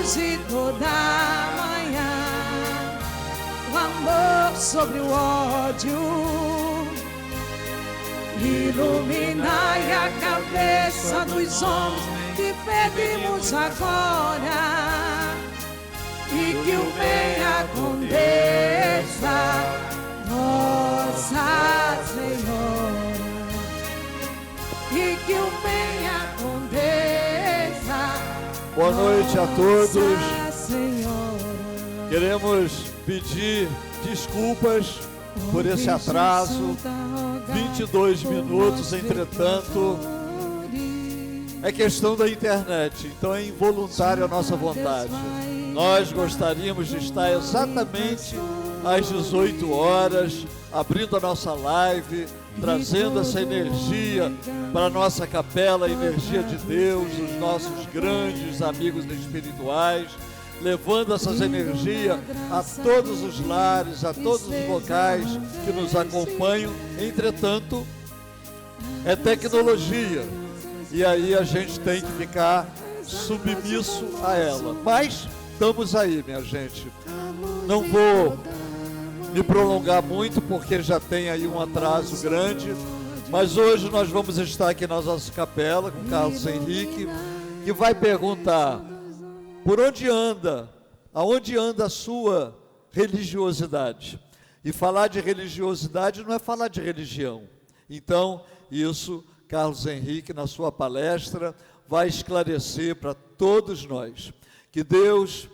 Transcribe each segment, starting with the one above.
luz toda manhã, o amor sobre o ódio, iluminai a cabeça dos homens que pedimos agora, e que o bem aconteça, Nossa Senhora, e que o bem aconteça. Boa noite a todos. Nossa Senhora. Queremos pedir desculpas por esse atraso, 22 minutos, entretanto, é questão da internet, então é involuntária a nossa vontade. Nós gostaríamos de estar exatamente às 18 horas, abrindo a nossa live, trazendo essa energia para a nossa capela, a energia de Deus, os nossos grandes amigos espirituais, levando essas energias a todos os lares, a todos os locais que nos acompanham. Entretanto, é tecnologia, e aí a gente tem que ficar submisso a ela. Mas estamos aí, minha gente. Não vou me prolongar muito, porque já tem aí um atraso grande, mas hoje nós vamos estar aqui na nossa capela com Carlos Henrique, que vai perguntar: por onde anda, aonde anda a sua religiosidade? E falar de religiosidade não é falar de religião. Então, isso, Carlos Henrique, na sua palestra, vai esclarecer para todos nós. Que Deus,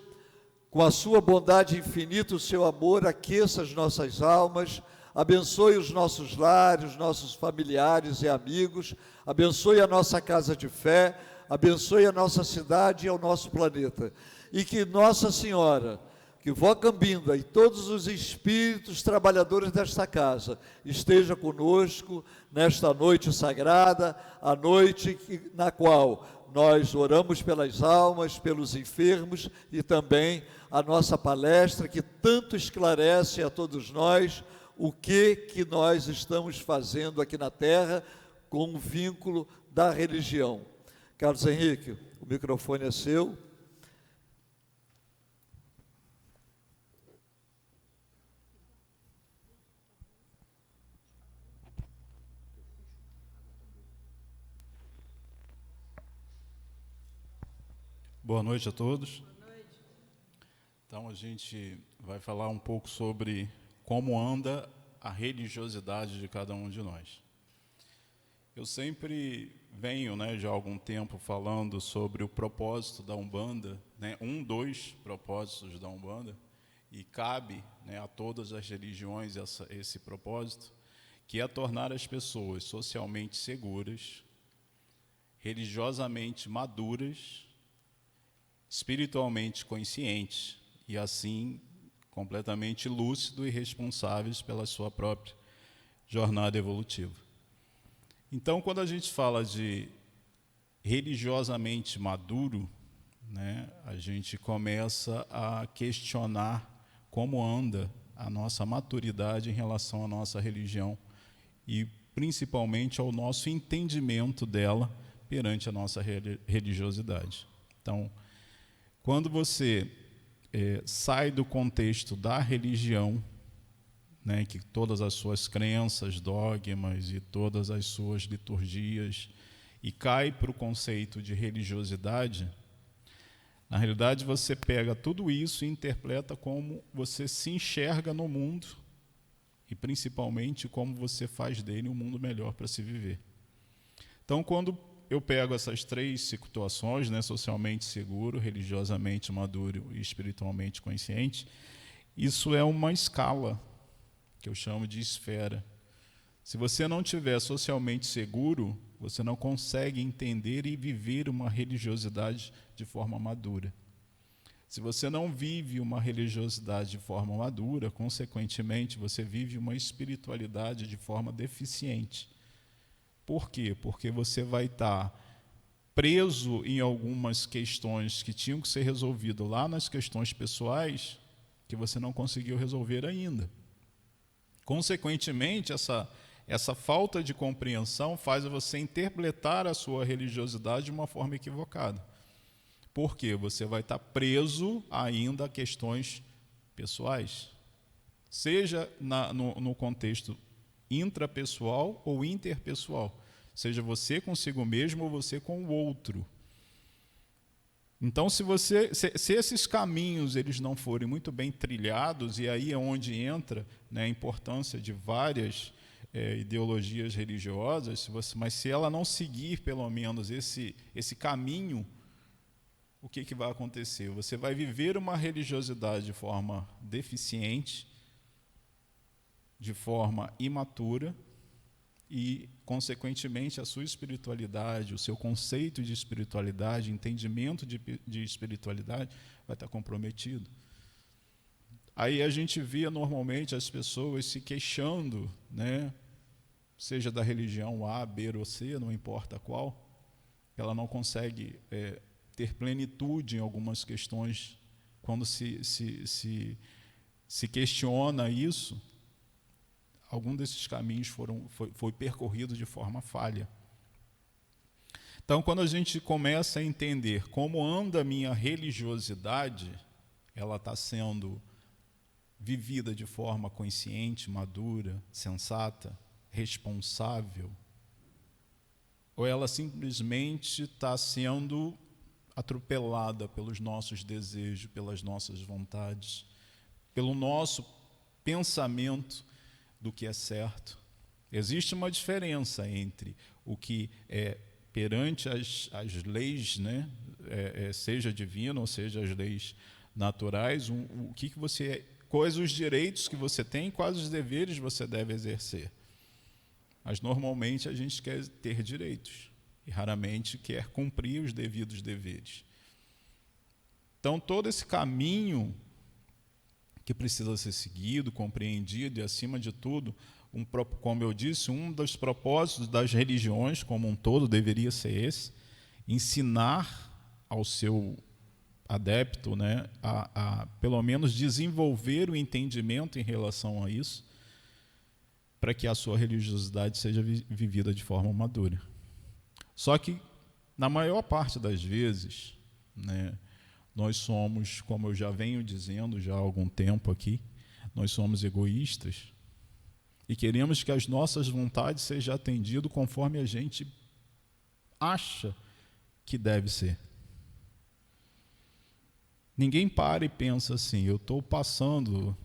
com a sua bondade infinita, o seu amor, aqueça as nossas almas, abençoe os nossos lares, os nossos familiares e amigos, abençoe a nossa casa de fé, abençoe a nossa cidade e o nosso planeta. E que Nossa Senhora, que Vó Cambinda e todos os espíritos trabalhadores desta casa esteja conosco nesta noite sagrada, a noite na qual nós oramos pelas almas, pelos enfermos, e também a nossa palestra que tanto esclarece a todos nós o que nós estamos fazendo aqui na Terra com o vínculo da religião. Carlos Henrique, o microfone é seu. Boa noite a todos. Boa noite. Então, a gente vai falar um pouco sobre como anda a religiosidade de cada um de nós. Eu sempre venho, de algum tempo falando sobre o propósito da Umbanda, dois propósitos da Umbanda, e cabe a todas as religiões esse propósito, que é tornar as pessoas socialmente seguras, religiosamente maduras, espiritualmente conscientes e, assim, completamente lúcidos e responsáveis pela sua própria jornada evolutiva. Então, quando a gente fala de religiosamente maduro, a gente começa a questionar como anda a nossa maturidade em relação à nossa religião e, principalmente, ao nosso entendimento dela perante a nossa religiosidade. Então, quando você sai do contexto da religião, que todas as suas crenças, dogmas e todas as suas liturgias, e cai para o conceito de religiosidade, na realidade você pega tudo isso e interpreta como você se enxerga no mundo e principalmente como você faz dele um mundo melhor para se viver. Então, quando eu pego essas três situações, socialmente seguro, religiosamente maduro e espiritualmente consciente, isso é uma escala que eu chamo de esfera. Se você não estiver socialmente seguro, você não consegue entender e viver uma religiosidade de forma madura. Se você não vive uma religiosidade de forma madura, consequentemente, você vive uma espiritualidade de forma deficiente. Por quê? Porque você vai estar preso em algumas questões que tinham que ser resolvidas lá nas questões pessoais, que você não conseguiu resolver ainda. Consequentemente, essa falta de compreensão faz você interpretar a sua religiosidade de uma forma equivocada. Por quê? Você vai estar preso ainda a questões pessoais. Seja no contexto intrapessoal ou interpessoal. Seja você consigo mesmo ou você com o outro. Então, se esses caminhos eles não forem muito bem trilhados, e aí é onde entra, né, a importância de várias ideologias religiosas, mas se ela não seguir pelo menos esse caminho, o que vai acontecer? Você vai viver uma religiosidade de forma deficiente, de forma imatura, e, consequentemente, a sua espiritualidade, o seu conceito de espiritualidade, entendimento de espiritualidade vai estar comprometido. Aí a gente via normalmente as pessoas se queixando, né, seja da religião A, B ou C, não importa qual, ela não consegue ter plenitude em algumas questões. Quando se questiona isso, algum desses caminhos foi percorrido de forma falha. Então, quando a gente começa a entender como anda a minha religiosidade, ela está sendo vivida de forma consciente, madura, sensata, responsável, ou ela simplesmente está sendo atropelada pelos nossos desejos, pelas nossas vontades, pelo nosso pensamento do que é certo. Existe uma diferença entre o que é perante as leis, né, seja divina ou seja as leis naturais, o que você, quais os direitos que você tem, quais os deveres você deve exercer. Mas normalmente a gente quer ter direitos e raramente quer cumprir os devidos deveres. Então todo esse caminho que precisa ser seguido, compreendido, e, acima de tudo, como eu disse, um dos propósitos das religiões como um todo deveria ser esse: ensinar ao seu adepto, né, a pelo menos desenvolver o entendimento em relação a isso, para que a sua religiosidade seja vivida de forma madura. Só que, na maior parte das vezes, né, nós somos, como eu já venho dizendo já há algum tempo aqui, nós somos egoístas e queremos que as nossas vontades sejam atendidas conforme a gente acha que deve ser. Ninguém para e pensa assim: eu estou passando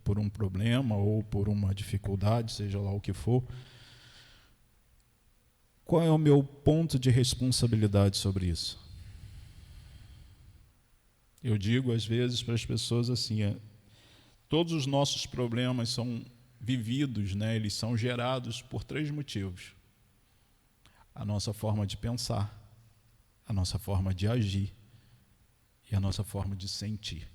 por um problema ou por uma dificuldade, seja lá o que for. Qual é o meu ponto de responsabilidade sobre isso? Eu digo às vezes para as pessoas assim: todos os nossos problemas são vividos, né, eles são gerados por 3 motivos: a nossa forma de pensar, a nossa forma de agir e a nossa forma de sentir.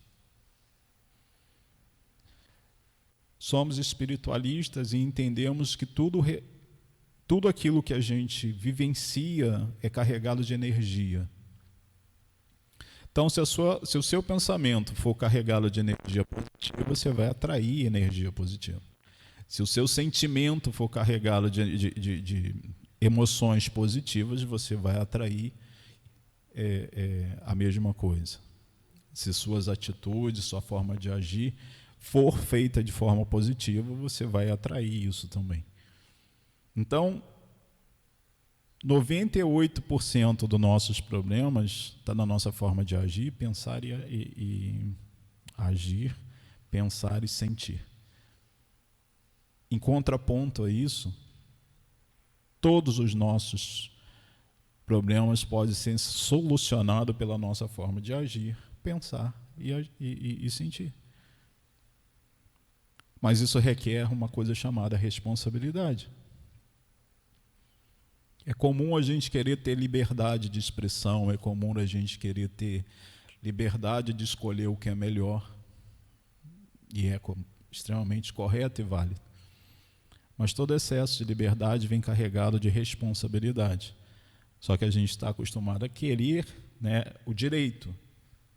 Somos espiritualistas e entendemos que tudo aquilo que a gente vivencia é carregado de energia. Então, se o seu pensamento for carregado de energia positiva, você vai atrair energia positiva. Se o seu sentimento for carregado de emoções positivas, você vai atrair a mesma coisa. Se suas atitudes, sua forma de agir for feita de forma positiva, você vai atrair isso também. Então, 98% dos nossos problemas está na nossa forma de agir, pensar e agir, pensar e sentir. Em contraponto a isso, todos os nossos problemas podem ser solucionados pela nossa forma de agir, pensar e sentir. Mas isso requer uma coisa chamada responsabilidade. É comum a gente querer ter liberdade de expressão, é comum a gente querer ter liberdade de escolher o que é melhor, e é extremamente correto e válido. Mas todo excesso de liberdade vem carregado de responsabilidade. Só que a gente está acostumado a querer, né, o direito,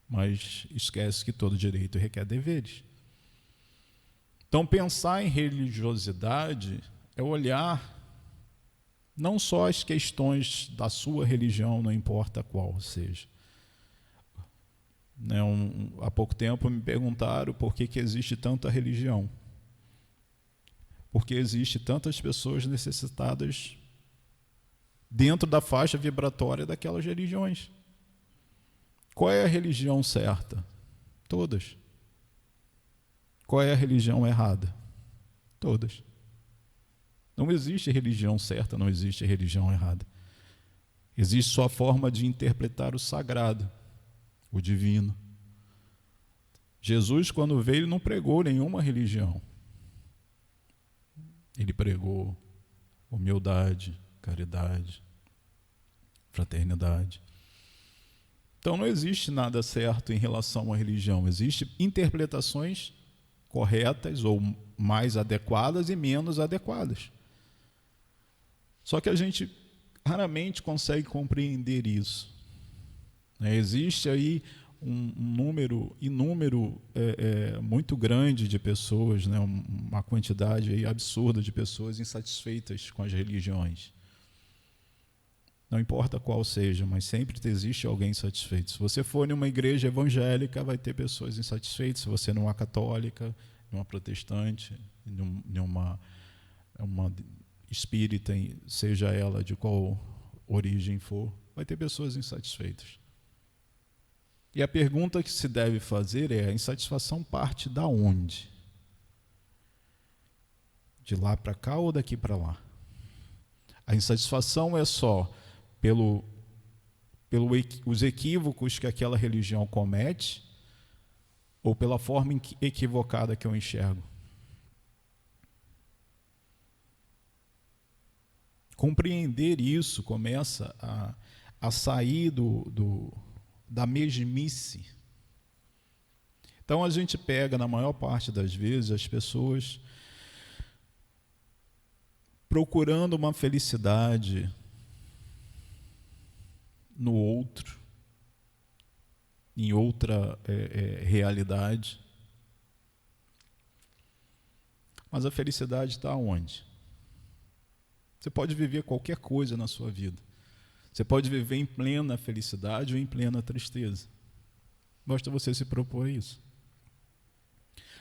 mas esquece que todo direito requer deveres. Então, pensar em religiosidade é olhar não só as questões da sua religião, não importa qual seja, Né, há pouco tempo me perguntaram por que existe tanta religião. Porque existe tantas pessoas necessitadas dentro da faixa vibratória daquelas religiões. Qual é a religião certa? Todas. Qual é a religião errada? Todas. Não existe religião certa, não existe religião errada. Existe só a forma de interpretar o sagrado, o divino. Jesus, quando veio, ele não pregou nenhuma religião. Ele pregou humildade, caridade, fraternidade. Então não existe nada certo em relação à religião. Existem interpretações corretas ou mais adequadas e menos adequadas. Só que a gente raramente consegue compreender isso. Existe aí um número muito grande de pessoas, né? Uma quantidade aí absurda de pessoas insatisfeitas com as religiões. Não importa qual seja, mas sempre existe alguém insatisfeito. Se você for em uma igreja evangélica, vai ter pessoas insatisfeitas. Se você não é católica, numa protestante, numa espírita, seja ela de qual origem for, vai ter pessoas insatisfeitas. E a pergunta que se deve fazer é: a insatisfação parte da onde? De lá para cá ou daqui para lá? A insatisfação é só os equívocos que aquela religião comete ou pela forma equivocada que eu enxergo? Compreender isso começa a sair da mesmice. Então a gente pega, na maior parte das vezes, as pessoas procurando uma felicidade no outro, em outra realidade. Mas a felicidade está onde? Você pode viver qualquer coisa na sua vida. Você pode viver em plena felicidade ou em plena tristeza. Basta você se propor isso.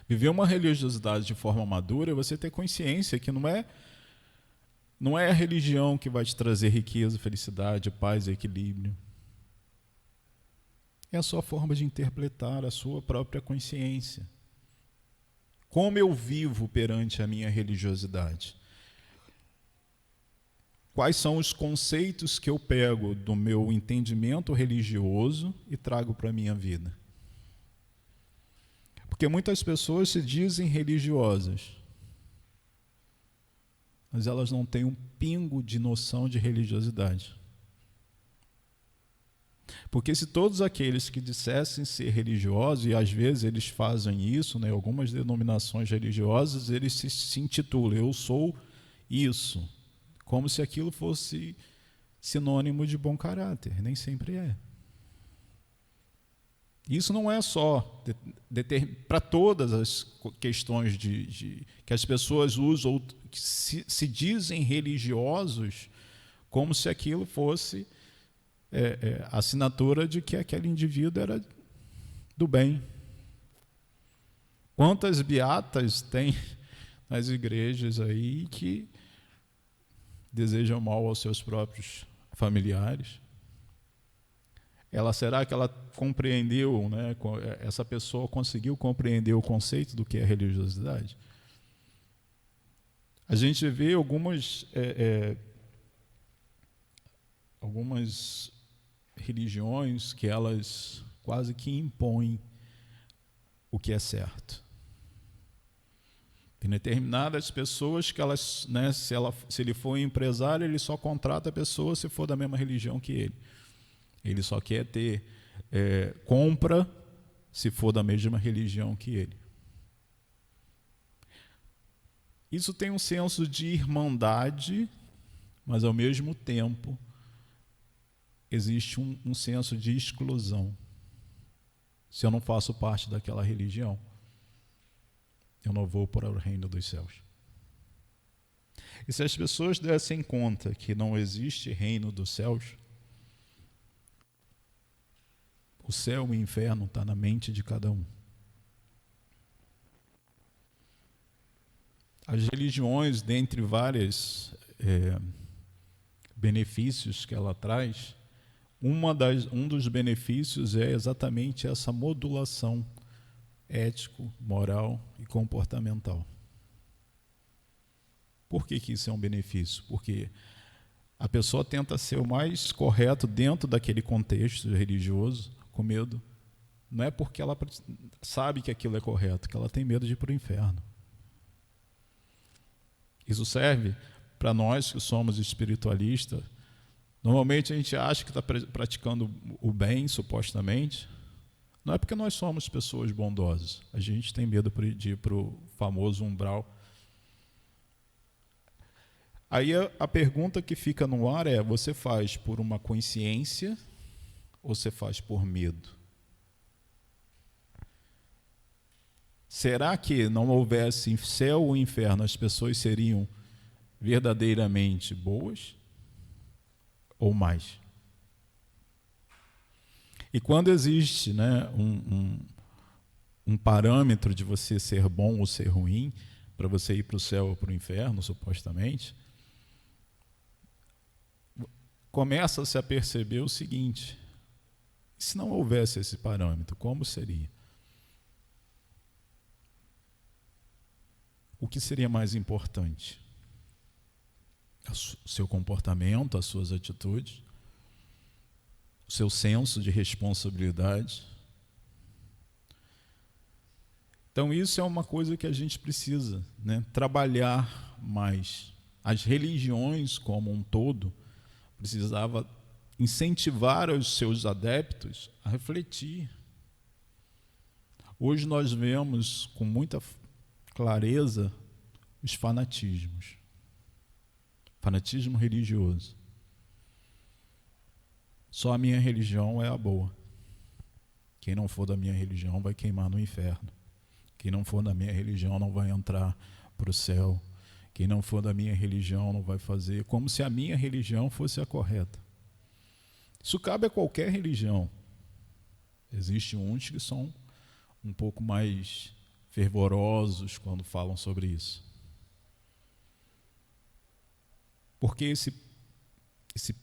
Viver uma religiosidade de forma madura é você ter consciência que não é a religião que vai te trazer riqueza, felicidade, paz e equilíbrio. É a sua forma de interpretar a sua própria consciência. Como eu vivo perante a minha religiosidade? Quais são os conceitos que eu pego do meu entendimento religioso e trago para a minha vida? Porque muitas pessoas se dizem religiosas, mas elas não têm um pingo de noção de religiosidade. Porque se todos aqueles que dissessem ser religiosos, e às vezes eles fazem isso, né, algumas denominações religiosas, eles se intitulam: eu sou isso, como se aquilo fosse sinônimo de bom caráter. Nem sempre é. Isso não é só para todas as questões que as pessoas usam, ou que se dizem religiosos, como se aquilo fosse a assinatura de que aquele indivíduo era do bem. Quantas beatas tem nas igrejas aí que desejam mal aos seus próprios familiares? Será que ela compreendeu, né, essa pessoa conseguiu compreender o conceito do que é religiosidade? A gente vê algumas religiões que elas quase que impõem o que é certo. Tem determinadas pessoas que elas, né, se ele for um empresário, ele só contrata a pessoa se for da mesma religião que ele. Ele só quer ter compra se for da mesma religião que ele. Isso tem um senso de irmandade, mas ao mesmo tempo existe um senso de exclusão. Se eu não faço parte daquela religião, eu não vou para o reino dos céus. E se as pessoas dessem conta que não existe reino dos céus, O céu e o inferno está na mente de cada um. As religiões, dentre vários benefícios que ela traz, um dos benefícios é exatamente essa modulação ético, moral e comportamental. Por que isso é um benefício? Porque a pessoa tenta ser o mais correto dentro daquele contexto religioso, com medo. Não é porque ela sabe que aquilo é correto, que ela tem medo de ir para o inferno. Isso serve para nós que somos espiritualistas. Normalmente a gente acha que está praticando o bem, supostamente. Não é porque nós somos pessoas bondosas. A gente tem medo de ir para o famoso umbral. Aí a pergunta que fica no ar é: você faz por uma consciência ou você faz por medo? Será que não houvesse céu ou inferno, as pessoas seriam verdadeiramente boas ou mais? E quando existe, né, um parâmetro de você ser bom ou ser ruim, para você ir para o céu ou para o inferno, supostamente, começa-se a perceber o seguinte: se não houvesse esse parâmetro, como seria? O que seria mais importante? O seu comportamento, as suas atitudes, o seu senso de responsabilidade. Então isso é uma coisa que a gente precisa, né, trabalhar mais. As religiões como um todo precisava incentivar os seus adeptos a refletir. Hoje nós vemos com muita clareza os fanatismos. Fanatismo religioso. Só a minha religião é a boa. Quem não for da minha religião vai queimar no inferno. Quem não for da minha religião não vai entrar para o céu. Quem não for da minha religião não vai fazer, como se a minha religião fosse a correta. Isso cabe a qualquer religião. Existem uns que são um pouco mais fervorosos quando falam sobre isso. Porque esse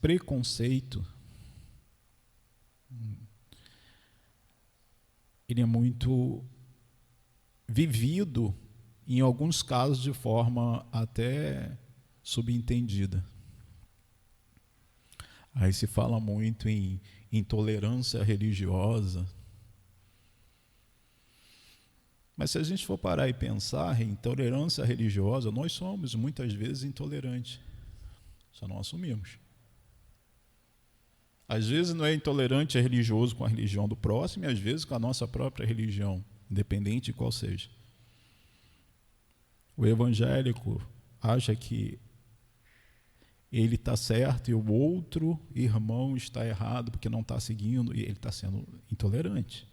preconceito, ele é muito vivido, em alguns casos de forma até subentendida. Aí se fala muito em intolerância religiosa. Mas se a gente for parar e pensar em intolerância religiosa, nós somos muitas vezes intolerantes. Só não assumimos. Às vezes não é intolerante religioso com a religião do próximo, e às vezes com a nossa própria religião, independente de qual seja. O evangélico acha que ele está certo e o outro irmão está errado porque não está seguindo, e ele está sendo intolerante.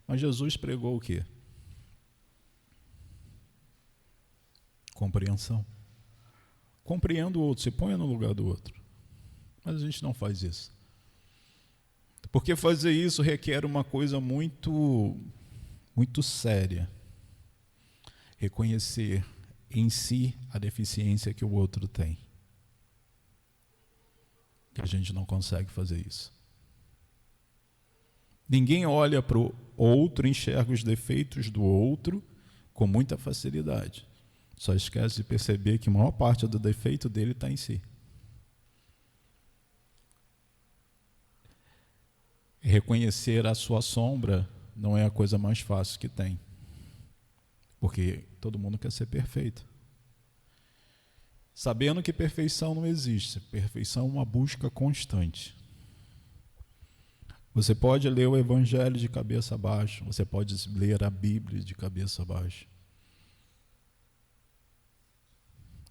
Mas Jesus pregou o quê? Compreensão. Compreenda o outro, se ponha no lugar do outro. Mas a gente não faz isso. Porque fazer isso requer uma coisa muito séria. Reconhecer em si a deficiência que o outro tem. Que a gente não consegue fazer isso. Ninguém olha para o outro, enxerga os defeitos do outro com muita facilidade. Só esquece de perceber que a maior parte do defeito dele está em si. Reconhecer a sua sombra não é a coisa mais fácil que tem. Porque todo mundo quer ser perfeito. Sabendo que perfeição não existe. Perfeição é uma busca constante. Você pode ler o Evangelho de cabeça baixa. Você pode ler a Bíblia de cabeça baixa.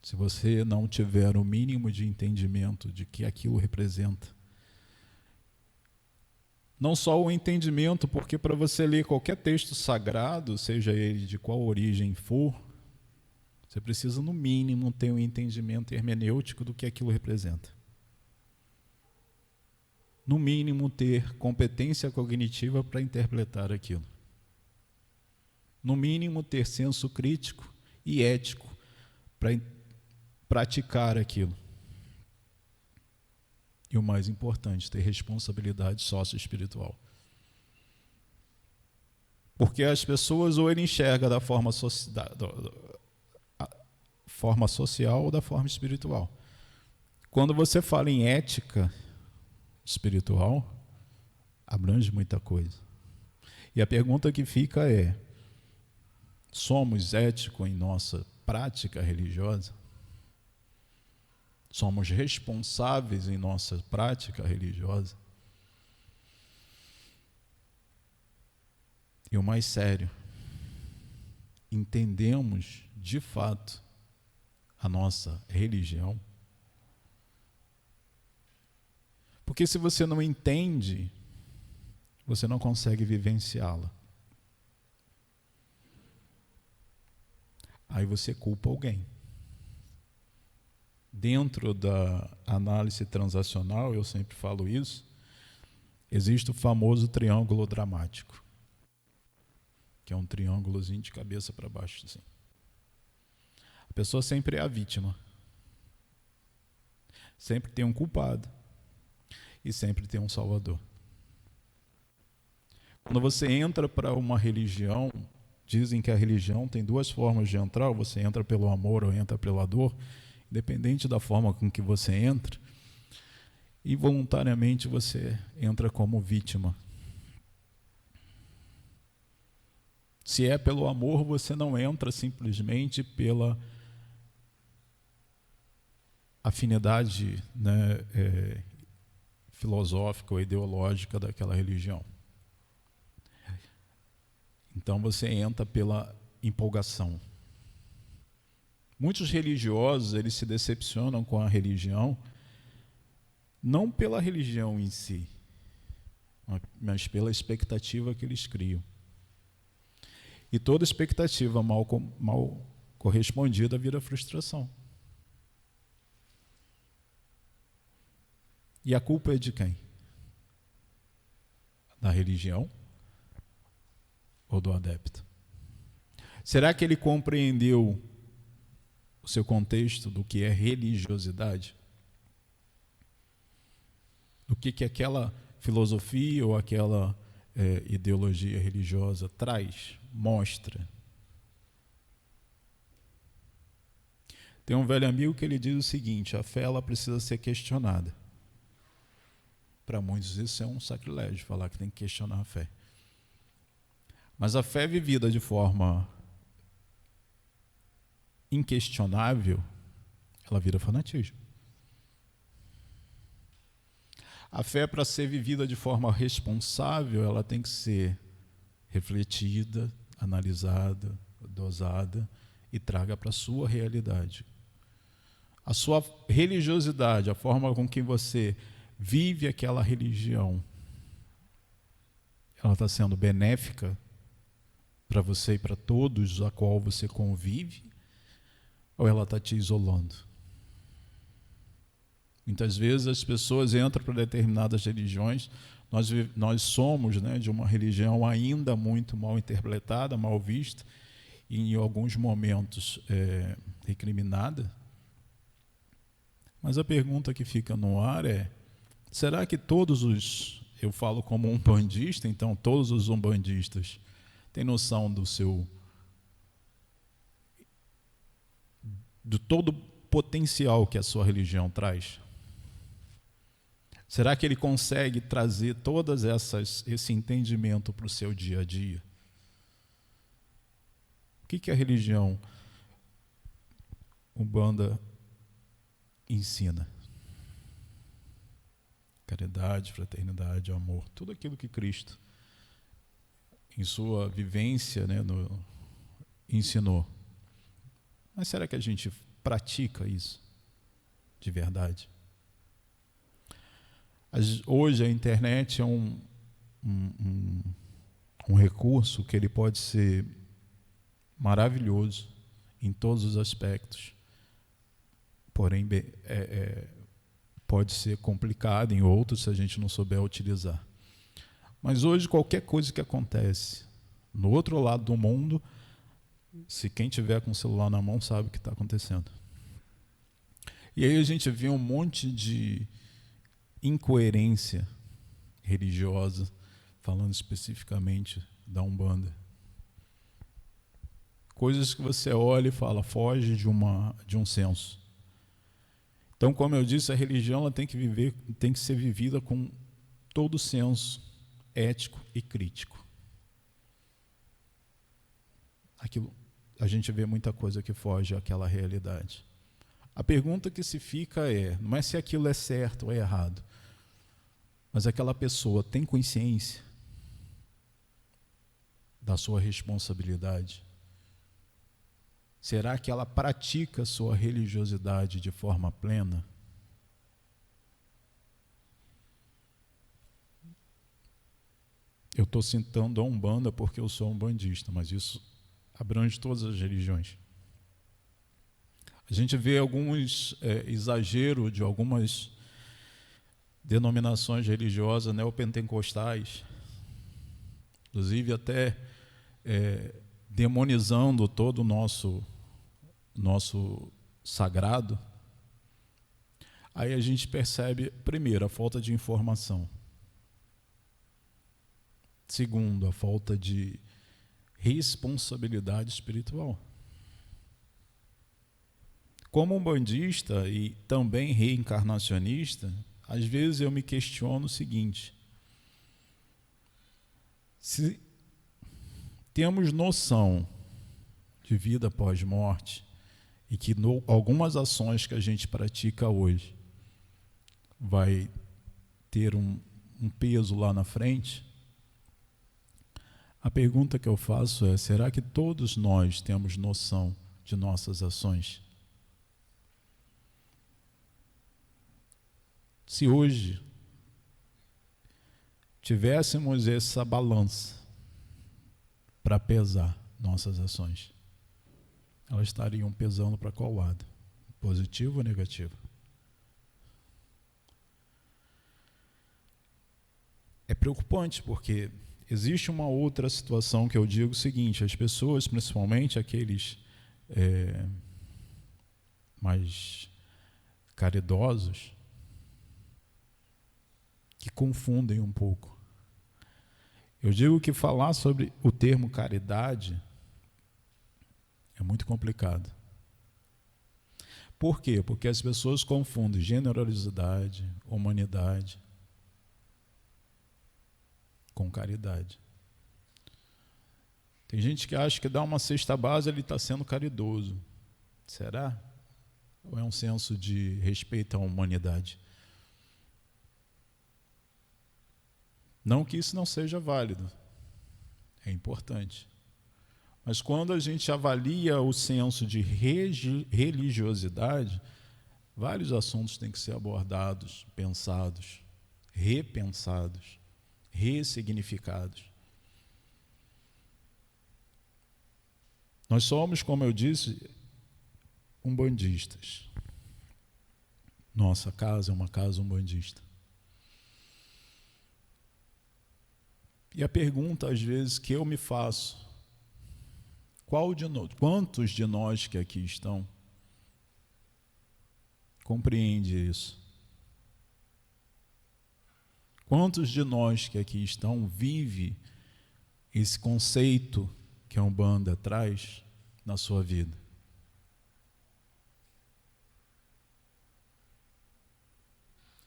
Se você não tiver o mínimo de entendimento de que aquilo representa, não só o entendimento, porque para você ler qualquer texto sagrado, seja ele de qual origem for, você precisa no mínimo ter um entendimento hermenêutico do que aquilo representa. no mínimo, ter competência cognitiva para interpretar aquilo. No mínimo, ter senso crítico e ético para praticar aquilo. E o mais importante, ter responsabilidade socioespiritual. Porque as pessoas ou ele enxerga da forma social ou da forma espiritual. Quando você fala em ética espiritual, abrange muita coisa. E a pergunta que fica é: somos éticos em nossa prática religiosa? Somos responsáveis em nossa prática religiosa? E o mais sério, entendemos de fato a nossa religião? Porque se você não entende, você não consegue vivenciá-la. Aí você culpa alguém. Dentro da análise transacional, eu sempre falo isso, existe o famoso triângulo dramático, que é um triângulozinho de cabeça para baixo, assim. A pessoa sempre é a vítima. Sempre tem um culpado. E sempre tem um salvador. Quando você entra para uma religião, dizem que a religião tem duas formas de entrar: ou você entra pelo amor ou entra pela dor. Independente da forma com que você entra, involuntariamente você entra como vítima. Se é pelo amor, você não entra simplesmente pela afinidade, né, filosófica ou ideológica daquela religião. Então você entra pela empolgação. Muitos religiosos, eles se decepcionam com a religião, não pela religião em si, mas pela expectativa que eles criam. E toda expectativa mal correspondida vira frustração. E a culpa é de quem? Da religião ou do adepto? Será que ele compreendeu o seu contexto do que é religiosidade? Do que aquela filosofia ou aquela ideologia religiosa traz, mostra? Tem um velho amigo que ele diz o seguinte: a fé ela precisa ser questionada. Para muitos isso é um sacrilégio, falar que tem que questionar a fé. Mas a fé vivida de forma inquestionável, ela vira fanatismo. A fé, para ser vivida de forma responsável, ela tem que ser refletida, analisada, dosada e traga para a sua realidade. A sua religiosidade, a forma com que você vive aquela religião, ela está sendo benéfica para você e para todos a qual você convive, ou ela está te isolando? Muitas vezes as pessoas entram para determinadas religiões, nós somos, né, de uma religião ainda muito mal interpretada, mal vista, e em alguns momentos recriminada. Mas a pergunta que fica no ar é: será que eu falo como umbandista, então todos os umbandistas têm noção do todo o potencial que a sua religião traz? Será que ele consegue trazer todas esse entendimento para o seu dia a dia? O que a religião Umbanda ensina? Caridade, fraternidade, amor, tudo aquilo que Cristo, em sua vivência, né, ensinou. Mas será que a gente pratica isso de verdade? Hoje a internet é um recurso que ele pode ser maravilhoso em todos os aspectos, porém pode ser complicada em outros se a gente não souber utilizar. Mas hoje, qualquer coisa que acontece no outro lado do mundo, se quem tiver com o celular na mão sabe o que está acontecendo. E aí a gente vê um monte de incoerência religiosa, falando especificamente da Umbanda. Coisas que você olha e fala, foge de um senso. Então, como eu disse, a religião ela tem que ser vivida com todo o senso ético e crítico. Aquilo, a gente vê muita coisa que foge àquela realidade. A pergunta que se fica não é se aquilo é certo ou é errado, mas aquela pessoa tem consciência da sua responsabilidade? Será que ela pratica a sua religiosidade de forma plena? Eu estou citando a Umbanda porque eu sou umbandista, mas isso abrange todas as religiões. A gente vê alguns exageros de algumas denominações religiosas neopentecostais, inclusive até demonizando todo o nosso sagrado. Aí a gente percebe, primeiro, a falta de informação. Segundo, a falta de responsabilidade espiritual. Como umbandista e também reencarnacionista, às vezes eu me questiono o seguinte: se temos noção de vida após morte e que algumas ações que a gente pratica hoje vai ter um peso lá na frente, a pergunta que eu faço é: será que todos nós temos noção de nossas ações? Se hoje tivéssemos essa balança para pesar nossas ações, elas estariam pesando para qual lado? Positivo ou negativo? É preocupante porque existe uma outra situação que eu digo o seguinte: as pessoas, principalmente aqueles mais caridosos, que confundem um pouco. Eu digo que falar sobre o termo caridade é muito complicado. Por quê? Porque as pessoas confundem generosidade, humanidade com caridade. Tem gente que acha que dá uma cesta básica ele está sendo caridoso. Será? Ou é um senso de respeito à humanidade? Não que isso não seja válido, é importante. Mas quando a gente avalia o senso de religiosidade, vários assuntos têm que ser abordados, pensados, repensados, ressignificados. Nós somos, como eu disse, umbandistas. Nossa casa é uma casa umbandista. E a pergunta, às vezes, que eu me faço: quantos de nós que aqui estão compreende isso? Quantos de nós que aqui estão vive esse conceito que a Umbanda traz na sua vida?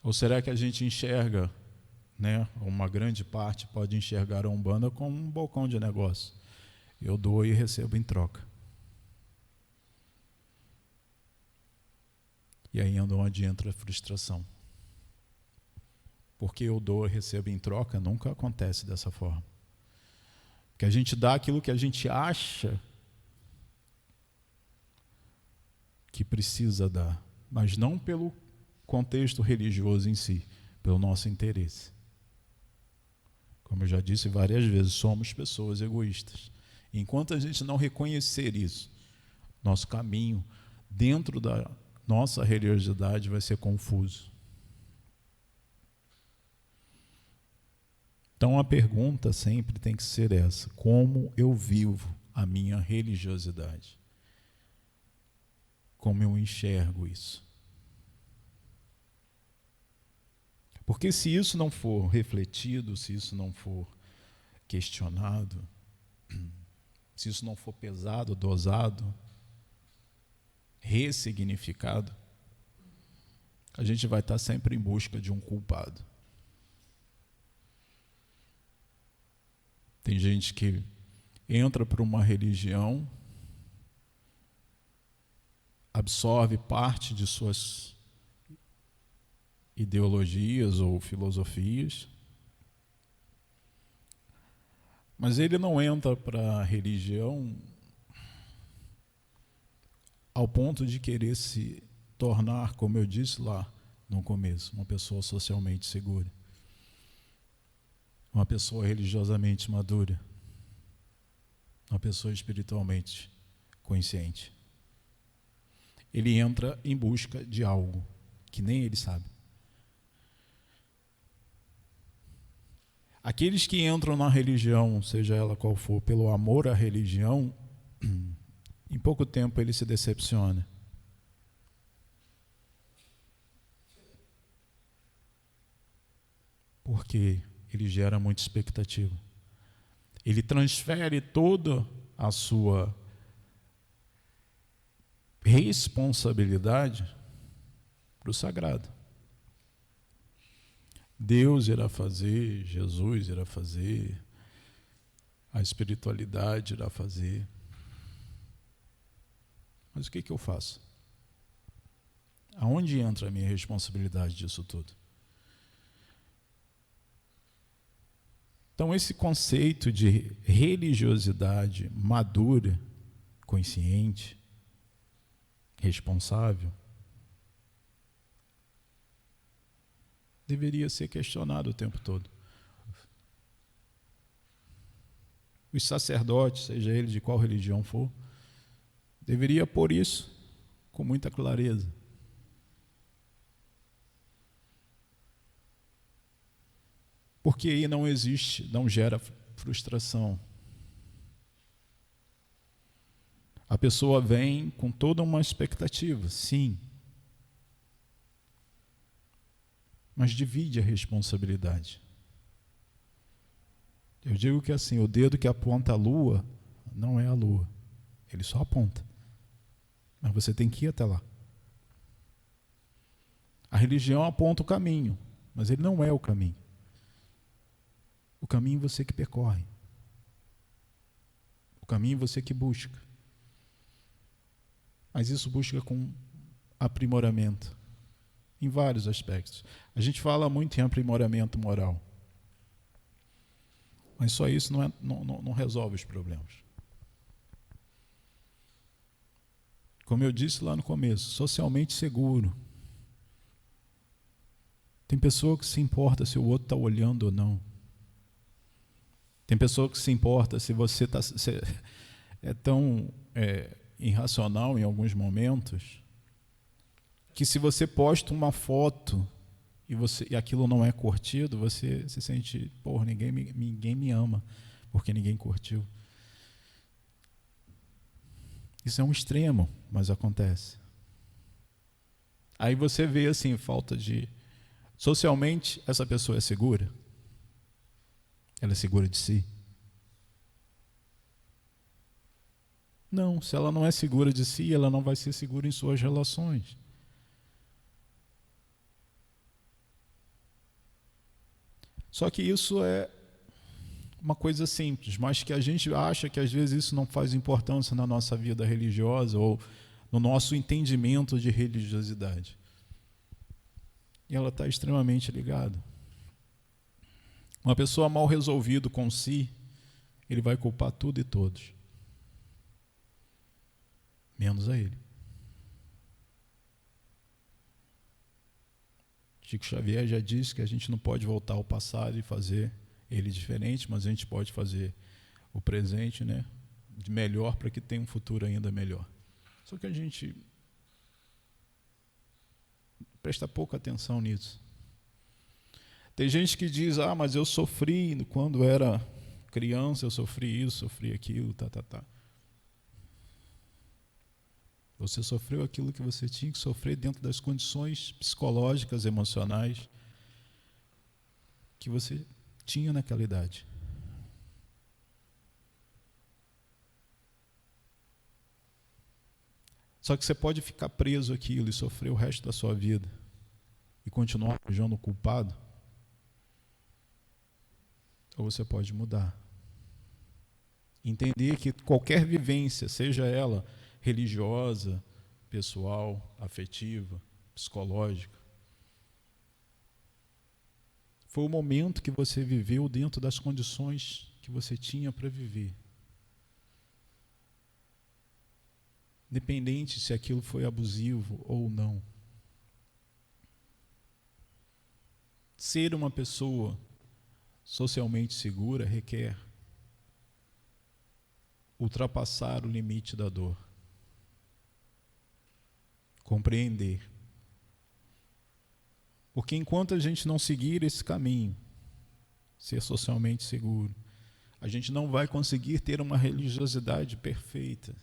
Ou será que a gente enxerga, uma grande parte pode enxergar a Umbanda como um balcão de negócio? Eu dou e recebo em troca. E aí onde entra a frustração. Porque eu dou e recebo em troca nunca acontece dessa forma. Porque a gente dá aquilo que a gente acha que precisa dar, mas não pelo contexto religioso em si, pelo nosso interesse. Como eu já disse várias vezes, somos pessoas egoístas. Enquanto a gente não reconhecer isso, nosso caminho dentro da nossa religiosidade vai ser confuso. Então a pergunta sempre tem que ser essa: como eu vivo a minha religiosidade? Como eu enxergo isso? Porque se isso não for refletido, se isso não for questionado, se isso não for pesado, dosado, ressignificado, a gente vai estar sempre em busca de um culpado. Tem gente que entra para uma religião, absorve parte de suas ideologias ou filosofias, mas ele não entra para a religião ao ponto de querer se tornar, como eu disse lá no começo, uma pessoa socialmente segura, uma pessoa religiosamente madura, uma pessoa espiritualmente consciente. Ele entra em busca de algo que nem ele sabe. Aqueles que entram na religião, seja ela qual for, pelo amor à religião, em pouco tempo ele se decepciona. Porque ele gera muita expectativa. Ele transfere toda a sua responsabilidade para o sagrado. Deus irá fazer, Jesus irá fazer, a espiritualidade irá fazer. Mas o que eu faço? Aonde entra a minha responsabilidade disso tudo? Então, esse conceito de religiosidade madura, consciente, responsável, deveria ser questionado o tempo todo. Os sacerdotes, seja ele de qual religião for, deveria pôr isso com muita clareza. Porque aí não existe, não gera frustração. A pessoa vem com toda uma expectativa, sim. Mas divide a responsabilidade. Eu digo que assim, o dedo que aponta a lua não é a lua. Ele só aponta. Mas você tem que ir até lá. A religião aponta o caminho, mas ele não é o caminho. O caminho você que percorre. O caminho você que busca. Mas isso busca com aprimoramento. Em vários aspectos. A gente fala muito em aprimoramento moral. Mas só isso não resolve os problemas. Como eu disse lá no começo, socialmente seguro. Tem pessoa que se importa se o outro está olhando ou não. Tem pessoa que se importa se você é tão irracional em alguns momentos, que se você posta uma foto e aquilo não é curtido, você se sente, porra, ninguém me ama, porque ninguém curtiu. Isso é um extremo, mas acontece. Aí você vê assim, falta de... Socialmente, essa pessoa é segura? Ela é segura de si? Não, se ela não é segura de si, ela não vai ser segura em suas relações. Só que isso é uma coisa simples, mas que a gente acha que às vezes isso não faz importância na nossa vida religiosa ou no nosso entendimento de religiosidade. E ela está extremamente ligada. Uma pessoa mal resolvida com si, ele vai culpar tudo e todos. Menos a ele. Chico Xavier já disse que a gente não pode voltar ao passado e fazer ele diferente, mas a gente pode fazer o presente, né, de melhor para que tenha um futuro ainda melhor. Só que a gente presta pouca atenção nisso. Tem gente que diz, mas eu sofri quando era criança, eu sofri isso, sofri aquilo, tá. Você sofreu aquilo que você tinha que sofrer dentro das condições psicológicas, emocionais que você tinha naquela idade. Só que você pode ficar preso àquilo e sofrer o resto da sua vida e continuar arranjando o culpado, ou você pode mudar. Entender que qualquer vivência, seja ela religiosa, pessoal, afetiva, psicológica, foi o momento que você viveu dentro das condições que você tinha para viver. Independente se aquilo foi abusivo ou não. Ser uma pessoa socialmente segura requer ultrapassar o limite da dor. Compreender. Porque enquanto a gente não seguir esse caminho, ser socialmente seguro, a gente não vai conseguir ter uma religiosidade perfeita,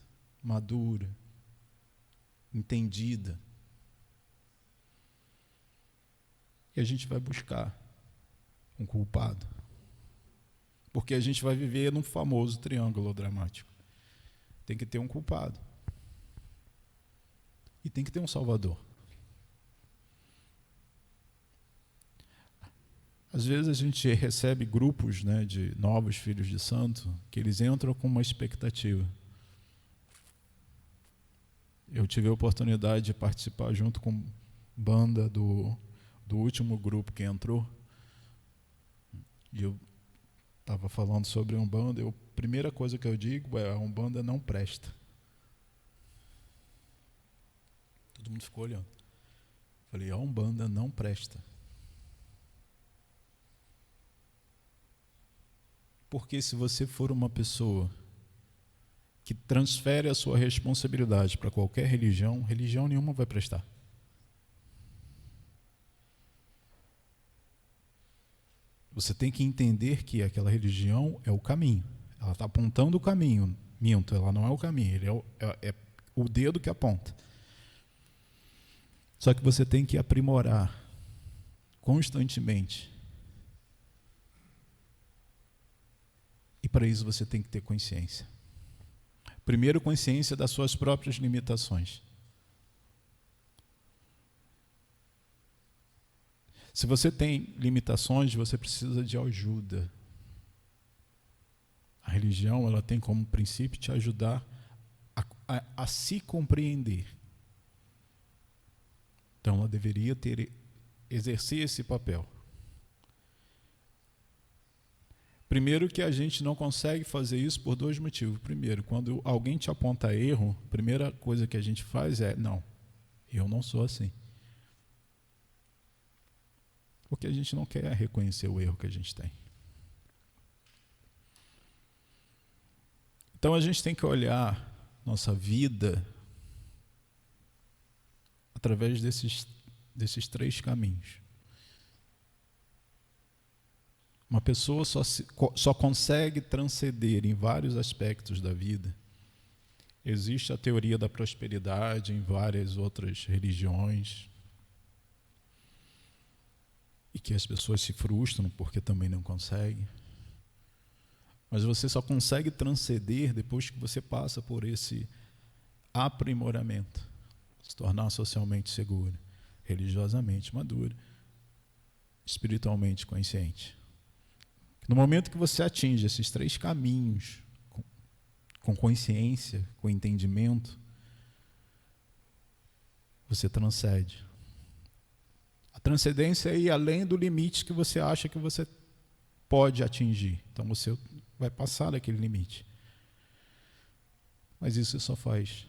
madura, entendida. E a gente vai buscar um culpado. Porque a gente vai viver num famoso triângulo dramático. Tem que ter um culpado. E tem que ter um salvador. Às vezes a gente recebe grupos, de novos filhos de santo, que eles entram com uma expectativa. Eu tive a oportunidade de participar junto com banda do último grupo que entrou. E eu estava falando sobre a Umbanda, e a primeira coisa que eu digo é: a Umbanda não presta. Todo mundo ficou olhando. Falei, a Umbanda não presta. Porque se você for uma pessoa que transfere a sua responsabilidade para qualquer religião, religião nenhuma vai prestar. Você tem que entender que aquela religião é o caminho. Ela está apontando o caminho. Minto, ela não é o caminho, ele é o dedo que aponta. Só que você tem que aprimorar constantemente. E para isso você tem que ter consciência. Primeiro, consciência das suas próprias limitações. Se você tem limitações, você precisa de ajuda. A religião, ela tem como princípio te ajudar a se compreender. Então, ela deveria exercer esse papel. Primeiro que a gente não consegue fazer isso por dois motivos. Primeiro, quando alguém te aponta erro, a primeira coisa que a gente faz é: não, eu não sou assim. Porque a gente não quer reconhecer o erro que a gente tem. Então a gente tem que olhar nossa vida através desses três caminhos. Uma pessoa só consegue transcender em vários aspectos da vida. Existe a teoria da prosperidade em várias outras religiões, e que as pessoas se frustram porque também não conseguem. Mas você só consegue transcender depois que você passa por esse aprimoramento, se tornar socialmente seguro, religiosamente maduro, espiritualmente consciente. No momento que você atinge esses três caminhos com consciência, com entendimento, você transcende. A transcendência é ir além do limite que você acha que você pode atingir. Então você vai passar daquele limite. Mas isso só faz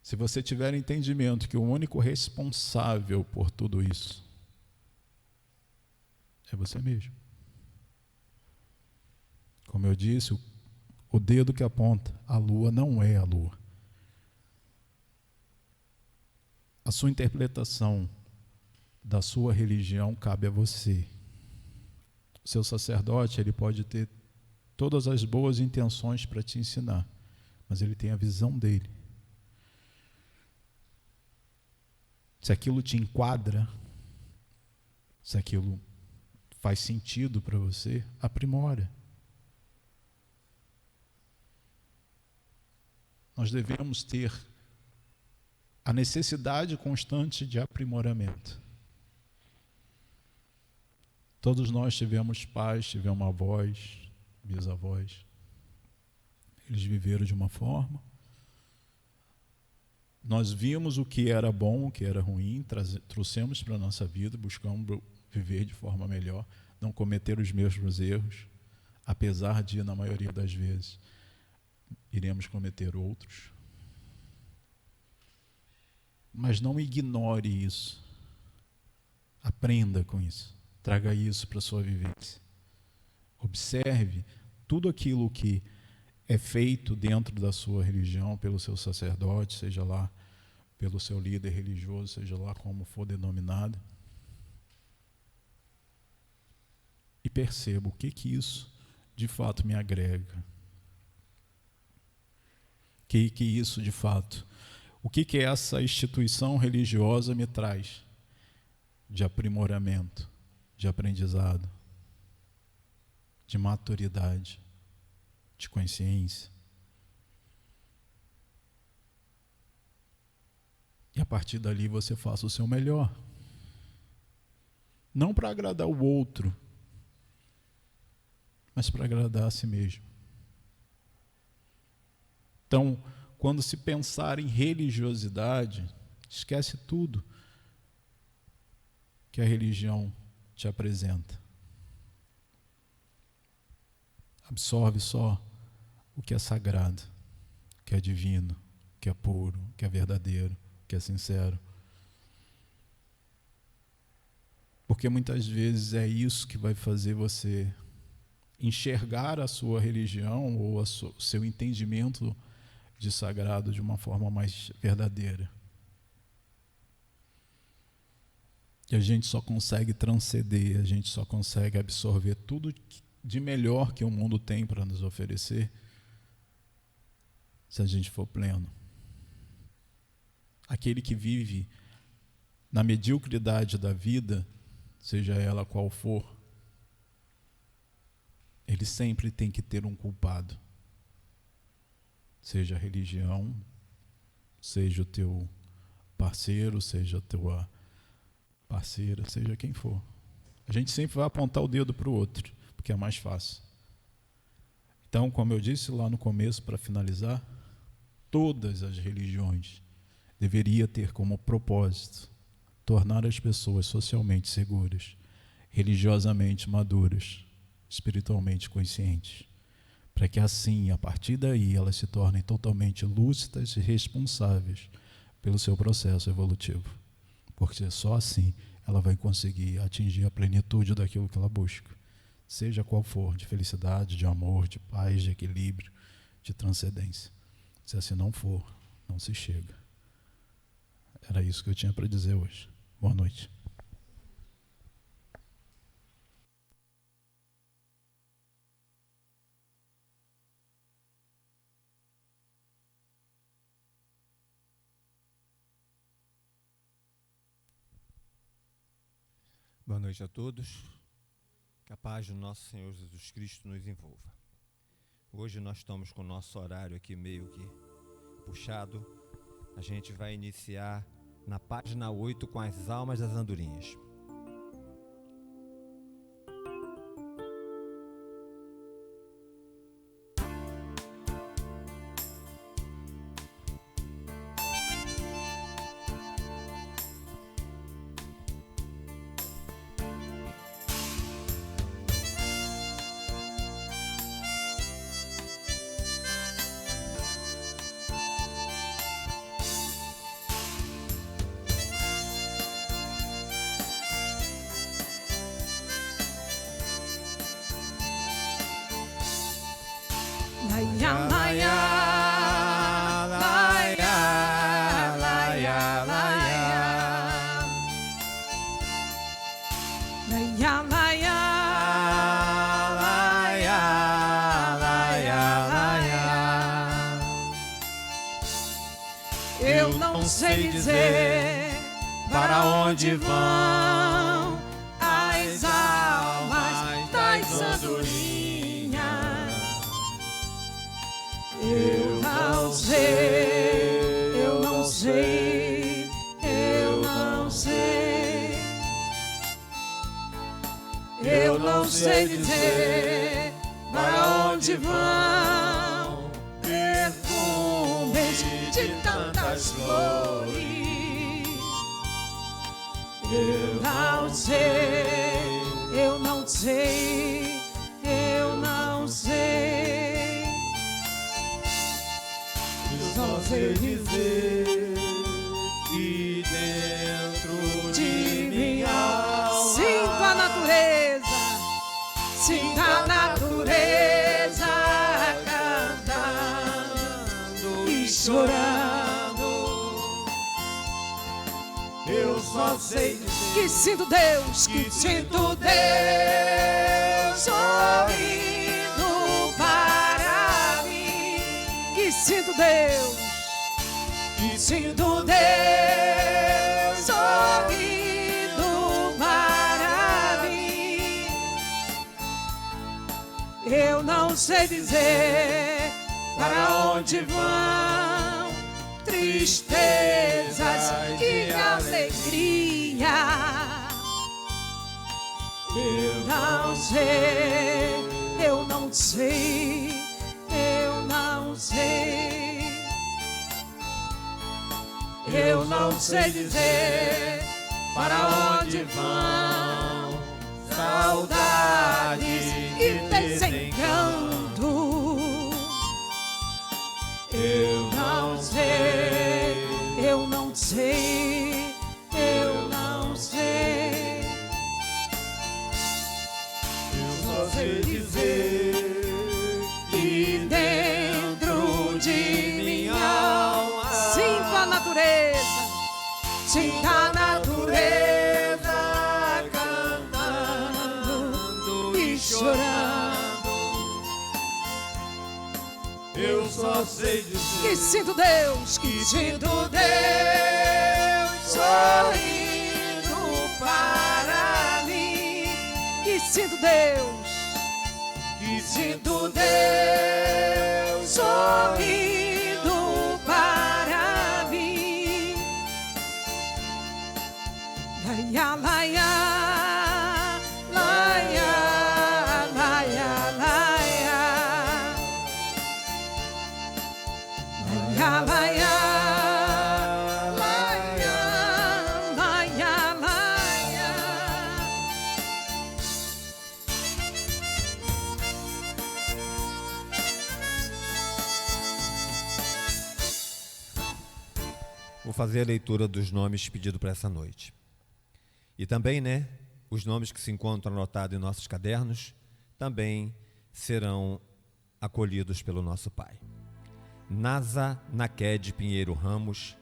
se você tiver entendimento que o único responsável por tudo isso é você mesmo. Como eu disse, o dedo que aponta, a lua não é a lua. A sua interpretação da sua religião cabe a você. O seu sacerdote, ele pode ter todas as boas intenções para te ensinar, mas ele tem a visão dele. Se aquilo te enquadra, se aquilo faz sentido para você, aprimora. Nós devemos ter a necessidade constante de aprimoramento. Todos nós tivemos pais, tivemos avós, bisavós. Eles viveram de uma forma. Nós vimos o que era bom, o que era ruim, trouxemos para a nossa vida, buscamos viver de forma melhor, não cometer os mesmos erros, apesar de, na maioria das vezes, iremos cometer outros. Mas não ignore isso. Aprenda com isso. Traga isso para a sua vivência. Observe tudo aquilo que é feito dentro da sua religião, pelo seu sacerdote, seja lá pelo seu líder religioso, seja lá como for denominado. E perceba o que isso de fato me agrega. Que isso de fato, o que essa instituição religiosa me traz de aprimoramento, de aprendizado, de maturidade, de consciência. E a partir dali você faça o seu melhor. Não para agradar o outro, mas para agradar a si mesmo. Então, quando se pensar em religiosidade, esquece tudo que a religião te apresenta. Absorve só o que é sagrado, o que é divino, o que é puro, o que é verdadeiro, o que é sincero. Porque muitas vezes é isso que vai fazer você enxergar a sua religião ou o seu entendimento de sagrado de uma forma mais verdadeira. E a gente só consegue transcender, a gente só consegue absorver tudo de melhor que o mundo tem para nos oferecer se a gente for pleno. Aquele que vive na mediocridade da vida, seja ela qual for, ele sempre tem que ter um culpado. Seja a religião, seja o teu parceiro, seja a tua parceira, seja quem for. A gente sempre vai apontar o dedo para o outro, porque é mais fácil. Então, como eu disse lá no começo, para finalizar, todas as religiões deveriam ter como propósito tornar as pessoas socialmente seguras, religiosamente maduras, espiritualmente conscientes, para que assim, a partir daí, elas se tornem totalmente lúcidas e responsáveis pelo seu processo evolutivo. Porque só assim ela vai conseguir atingir a plenitude daquilo que ela busca, seja qual for, de felicidade, de amor, de paz, de equilíbrio, de transcendência. Se assim não for, não se chega. Era isso que eu tinha para dizer hoje. Boa noite. Boa noite a todos. Que a paz do nosso Senhor Jesus Cristo nos envolva. Hoje nós estamos com o nosso horário aqui meio que puxado. A gente vai iniciar na página 8 com as almas das andorinhas. Laia, laia, laia, laia, laia. Eu não sei dizer para onde vão as almas das andorinhas. Eu não sei, eu não sei, eu não sei. Eu não sei dizer para onde vão perfumes de tantas flores. Eu não sei, eu não sei, eu não sei. Eu só sei dizer que dentro de minha alma sinto a natureza, sinto a natureza cantando e chorando. Eu só sei dizer que sinto Deus, que sinto Deus sorrindo para mim. Que sinto Deus, que sinto Deus sorrindo para mim. Eu não sei dizer para onde vão tristezas e alegria. Eu não sei, eu não sei, eu não sei. Eu não sei dizer para onde vão saudades e desencanto. Eu não sei, eu não sei, eu não sei. Eu só sei dizer que dentro de minha alma sinto a natureza, sinto a natureza cantando e chorando. Eu só sei dizer que sinto Deus, que sinto Deus sorrindo para mim. Que sinto Deus, que sinto Deus sorrindo para mim. Laia, laia, laia, laia, laia. Laia, laia, laia, laia, laia. Vou fazer a leitura dos nomes pedidos para essa noite. E também, os nomes que se encontram anotados em nossos cadernos também serão acolhidos pelo nosso Pai. Nasa Naquede Pinheiro Ramos,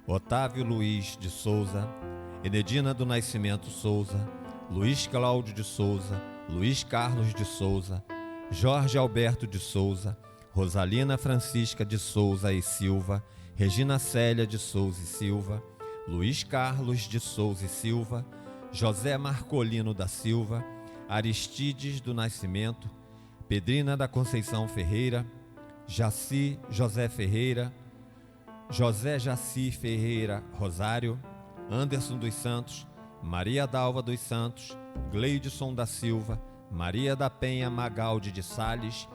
Otávio Luiz de Souza, Enedina do Nascimento Souza, Luiz Cláudio de Souza, Luiz Carlos de Souza, Jorge Alberto de Souza, Rosalina Francisca de Souza e Silva, Regina Célia de Souza e Silva, Luiz Carlos de Souza e Silva, José Marcolino da Silva, Aristides do Nascimento, Pedrina da Conceição Ferreira, Jaci José Ferreira, José Jaci Ferreira Rosário, Anderson dos Santos, Maria Dalva dos Santos, Gleidson da Silva, Maria da Penha Magaldi de Sales,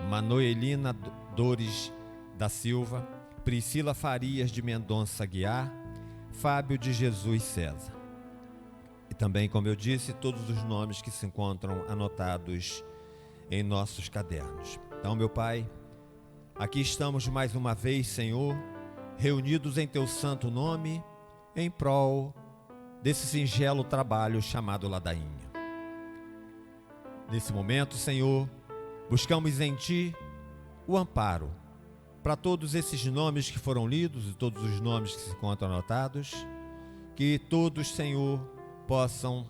Manoelina Dores da Silva, Priscila Farias de Mendonça Guiar, Fábio de Jesus César. E também, como eu disse, todos os nomes que se encontram anotados em nossos cadernos. Então, meu Pai, aqui estamos mais uma vez, Senhor, reunidos em Teu santo nome, em prol desse singelo trabalho chamado ladainha. Nesse momento, Senhor, buscamos em Ti o amparo para todos esses nomes que foram lidos e todos os nomes que se encontram anotados, que todos, Senhor, possam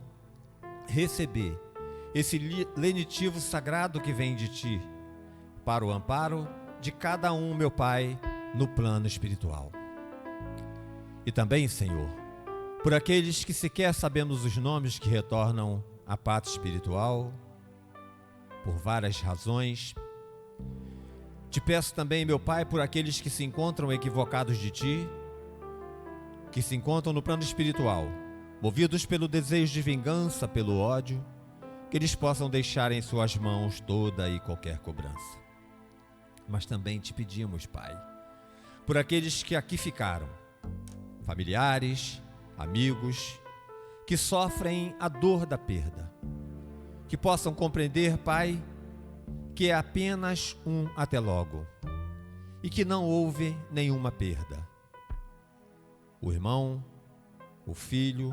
receber esse lenitivo sagrado que vem de Ti, para o amparo de cada um, meu Pai, no plano espiritual. E também, Senhor, por aqueles que sequer sabemos os nomes que retornam à pátria espiritual, por várias razões. Te peço também, meu Pai, por aqueles que se encontram equivocados de Ti, que se encontram no plano espiritual, movidos pelo desejo de vingança, pelo ódio, que eles possam deixar em Suas mãos toda e qualquer cobrança. Mas também te pedimos, Pai, por aqueles que aqui ficaram, familiares, amigos, que sofrem a dor da perda, que possam compreender, Pai, que é apenas um até logo e que não houve nenhuma perda. O irmão, o filho,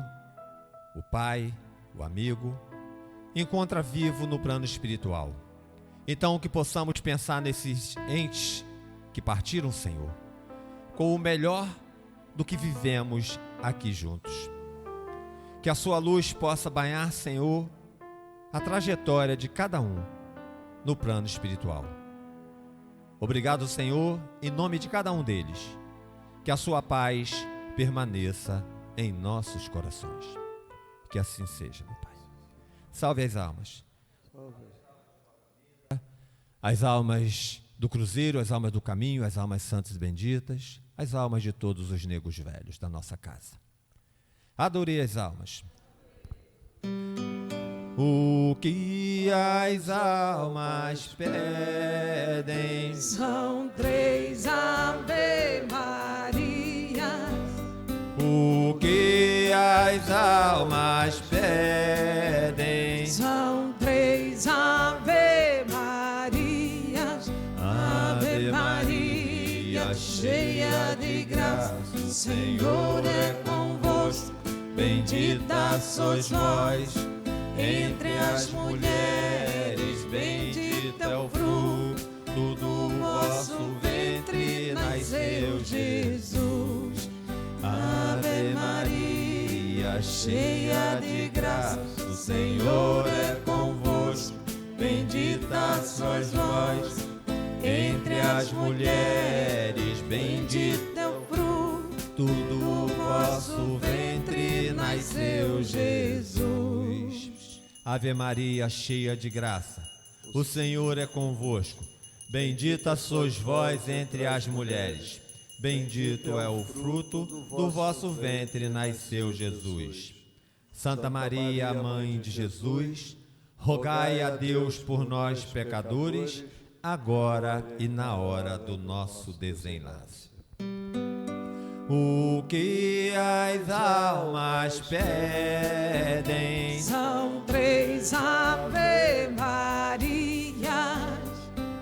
o pai, o amigo, encontra vivo no plano espiritual. Então que possamos pensar nesses entes que partiram, Senhor, com o melhor do que vivemos aqui juntos. Que a Sua luz possa banhar, Senhor, a trajetória de cada um no plano espiritual. Obrigado, Senhor, em nome de cada um deles. Que a Sua paz permaneça em nossos corações. Que assim seja, meu Pai. Salve as almas. As almas do cruzeiro, as almas do caminho, as almas santas e benditas, as almas de todos os negros velhos da nossa casa. Adorei as almas. O que as almas pedem são 3 Ave Marias. O que as almas pedem são 3 Ave Marias. Ave Maria, cheia de graça, o Senhor é convosco. Bendita sois vós entre as mulheres, bendito é o fruto do vosso ventre, nasceu Jesus. Ave Maria, cheia de graça, o Senhor é convosco. Bendita sois vós entre as mulheres, bendito é o fruto do vosso ventre, nasceu Jesus. Ave Maria, cheia de graça, o Senhor é convosco. Bendita sois vós entre as mulheres, bendito é o fruto do vosso ventre, nasceu Jesus. Santa Maria, Mãe de Jesus, rogai a Deus por nós, pecadores, agora e na hora do nosso desenlace. O que as almas pedem são 3 Ave Marias.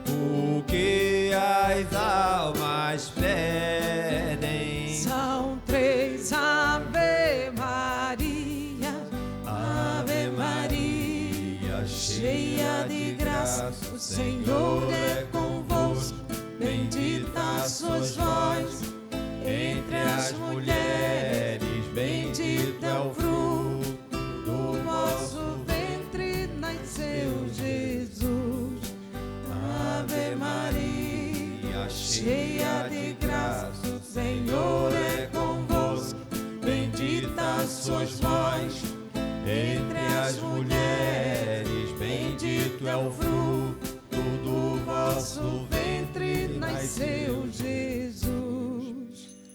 O que as almas pedem são 3 Ave Marias. Ave Maria, cheia de graça, o Senhor é convosco. Bendita sois vós entre as mulheres, bendito é o fruto do vosso ventre, nasceu Jesus. Ave Maria, cheia de graça, o Senhor é convosco. Bendita sois vós entre as mulheres, bendito é o fruto do vosso ventre, nasceu Jesus.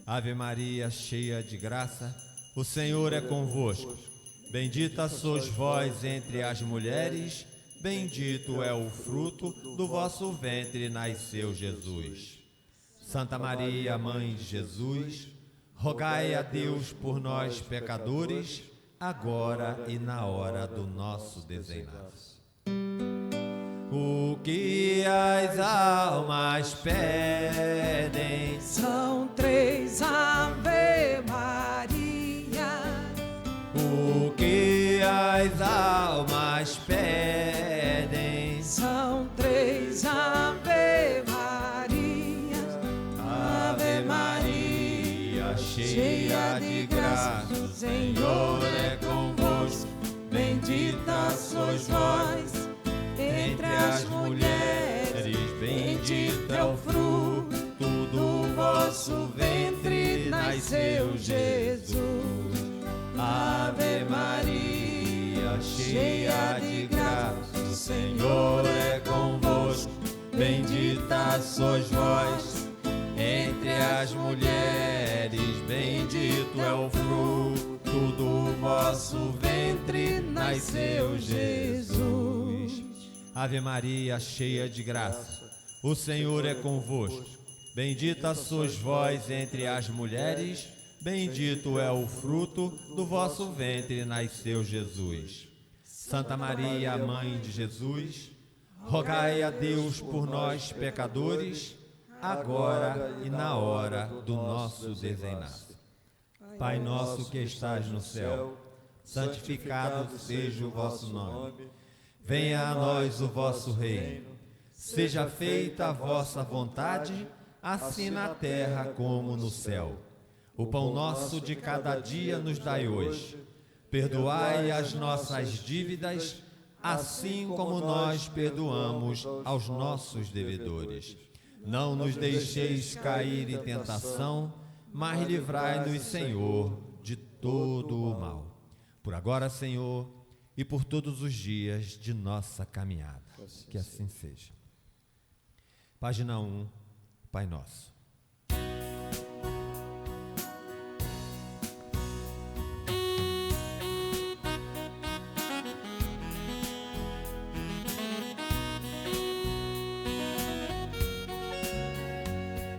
Ave Maria, cheia de graça, o Senhor é convosco. Bendita sois vós entre as mulheres, bendito é o fruto do vosso ventre, nasceu Jesus. Santa Maria, Mãe de Jesus, rogai a Deus por nós, pecadores, agora e na hora do nosso desenlace. O que as almas pedem são 3 Ave Maria. O que as almas pedem são 3 Ave Maria. Ave Maria, cheia de graça, o Senhor é convosco. Bendita sois vós entre as mulheres, bendito é o fruto do vosso ventre, nasceu Jesus. Ave Maria, cheia de graça, o Senhor é convosco. Bendita sois vós entre as mulheres, bendito é o fruto do vosso ventre, nasceu Jesus. Ave Maria, cheia de graça, o Senhor é convosco. Bendita sois vós entre as mulheres, bendito é o fruto do vosso ventre, nasceu Jesus. Santa Maria, Mãe de Jesus, rogai a Deus por nós, pecadores, agora e na hora do nosso desenlace. Pai nosso que estás no céu, santificado seja o vosso nome. Venha a nós o vosso reino. Seja feita a vossa vontade, assim na terra como no céu. O pão nosso de cada dia nos dai hoje. Perdoai as nossas dívidas, assim como nós perdoamos aos nossos devedores. Não nos deixeis cair em tentação, mas livrai-nos, Senhor, de todo o mal. Por agora, Senhor, e por todos os dias de nossa caminhada. Que assim seja. Página 1, Pai Nosso.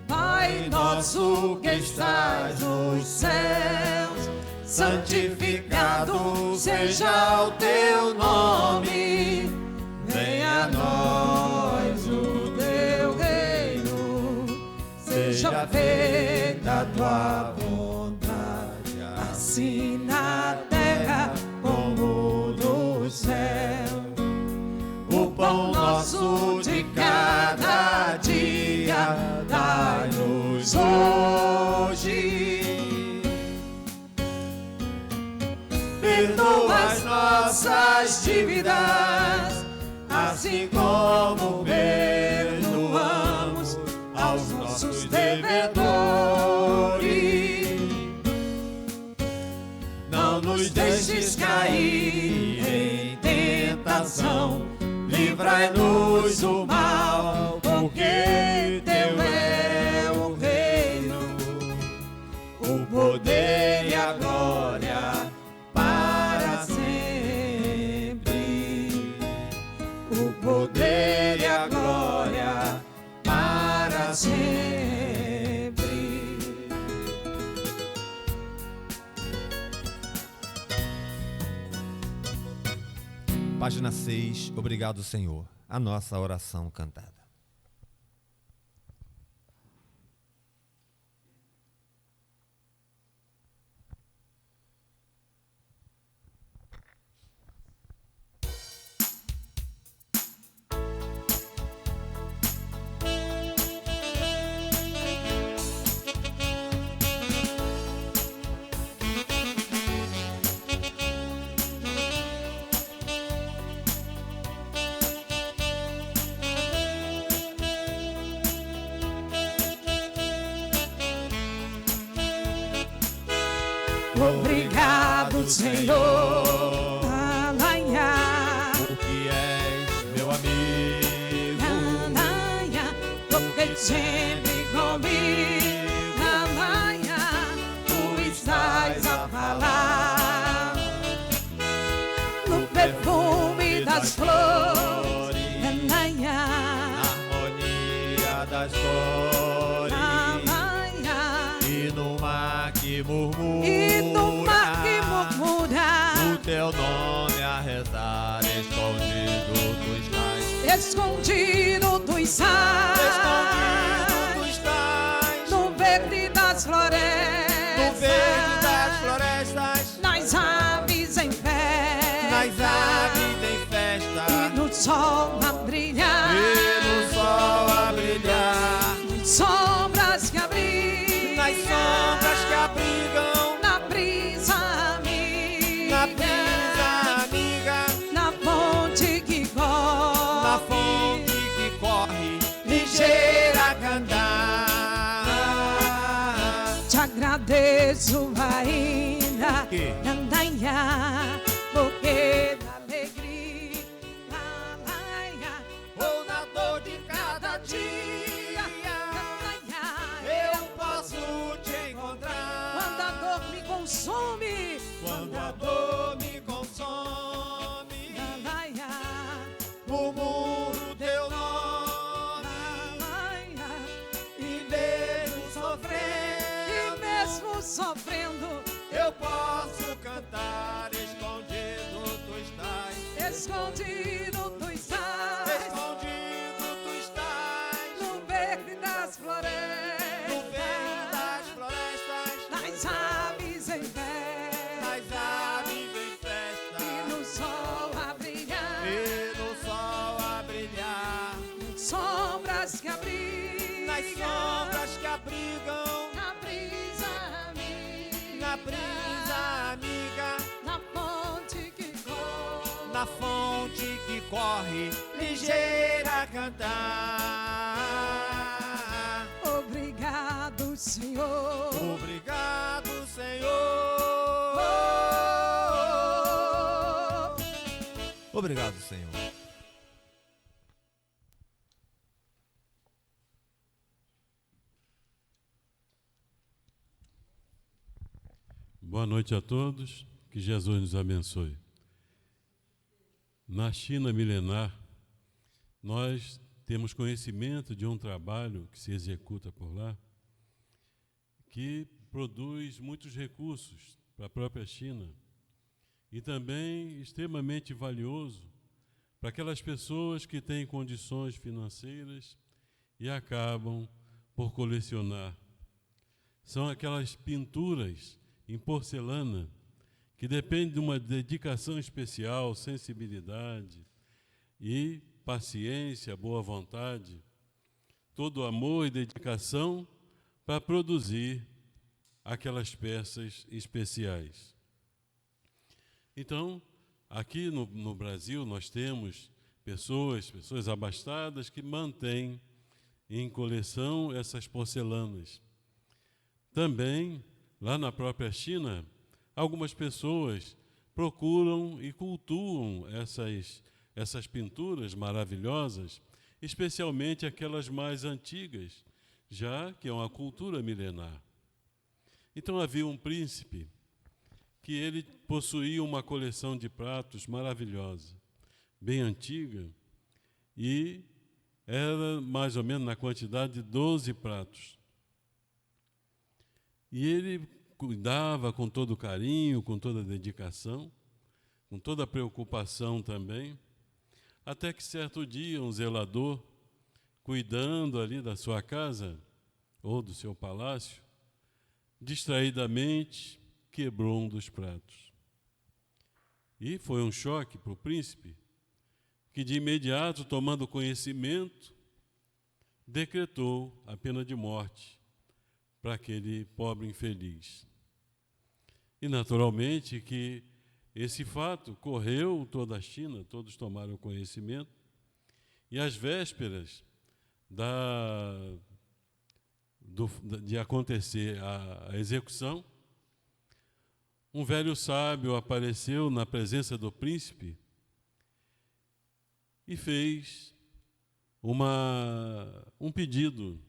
Pai nosso que estás nos céus, santificado seja o teu nome. Venha a nós o teu reino, seja feita a tua vontade, assim na terra como no céu. O pão nosso de cada dia dai-nos hoje. Perdoa as nossas dívidas, assim como perdoamos aos nossos devedores. Não nos deixes cair em tentação, livrai-nos do mal, porque teu é o reino, o poder e a glória para sempre. O poder e a glória para sempre. Página 6, obrigado, Senhor. A nossa oração cantada. Obrigado, Senhor, Alaia, porque és meu amigo, Alaia, porque sempre comigo, Alaia, tu estás a falar no perfume das flores, Alaia, harmonia das cores, Alaia, e no mar que murmura, o teu nome a rezar, escondido tu estás, escondido tu estás, escondido tu estás, no verde das florestas, no verde das florestas, nas aves em festa, nas aves em festa, e no sol a brilhar, e no sol a brilhar, nas sombras que abrigam, nas sombras que abrigam, na brisa amiga, na brisa amiga, na fonte que corre, na fonte que corre, ligeira a cantar. te agradeço ainda, porque da alegria, Ou na dor de cada dia, eu posso te encontrar. quando a dor me consome, Quando a dor me consome, murmuro teu nome e mesmo sofrendo, eu posso cantar. Escondido tu estás, escondido tu estás, escondido tu estás no verde das florestas, no verde das florestas, nas aves em festa, nas aves em festa e no sol a brilhar, e no sol a brilhar, sombras que abrigam, nas sombras que abrigam, na brisa amiga, na brisa amiga, na fonte que corre, na fonte que corre, ligeira a cantar. Obrigado, Senhor. Obrigado, Senhor. Obrigado, Senhor. Boa noite a todos, que Jesus nos abençoe. Na China milenar, nós temos conhecimento de um trabalho que se executa por lá, que produz muitos recursos para a própria China e também extremamente valioso para aquelas pessoas que têm condições financeiras e acabam por colecionar. São aquelas pinturas em porcelana que dependem de uma dedicação especial, sensibilidade e paciência, boa vontade, todo amor e dedicação para produzir aquelas peças especiais. Então, aqui no Brasil, nós temos pessoas abastadas que mantêm em coleção essas porcelanas. Também, lá na própria China, algumas pessoas procuram e cultuam essas pinturas maravilhosas, especialmente aquelas mais antigas, já que é uma cultura milenar. Então havia um príncipe que ele possuía uma coleção de pratos maravilhosa, bem antiga, e era mais ou menos na quantidade de 12 pratos. E ele cuidava com todo carinho, com toda dedicação, com toda preocupação também, até que certo dia um zelador, cuidando ali da sua casa ou do seu palácio, distraidamente quebrou um dos pratos. E foi um choque para o príncipe, que de imediato, tomando conhecimento, decretou a pena de morte para aquele pobre infeliz. E naturalmente que esse fato correu toda a China, todos tomaram conhecimento, e às vésperas de acontecer a execução, um velho sábio apareceu na presença do príncipe e fez um pedido.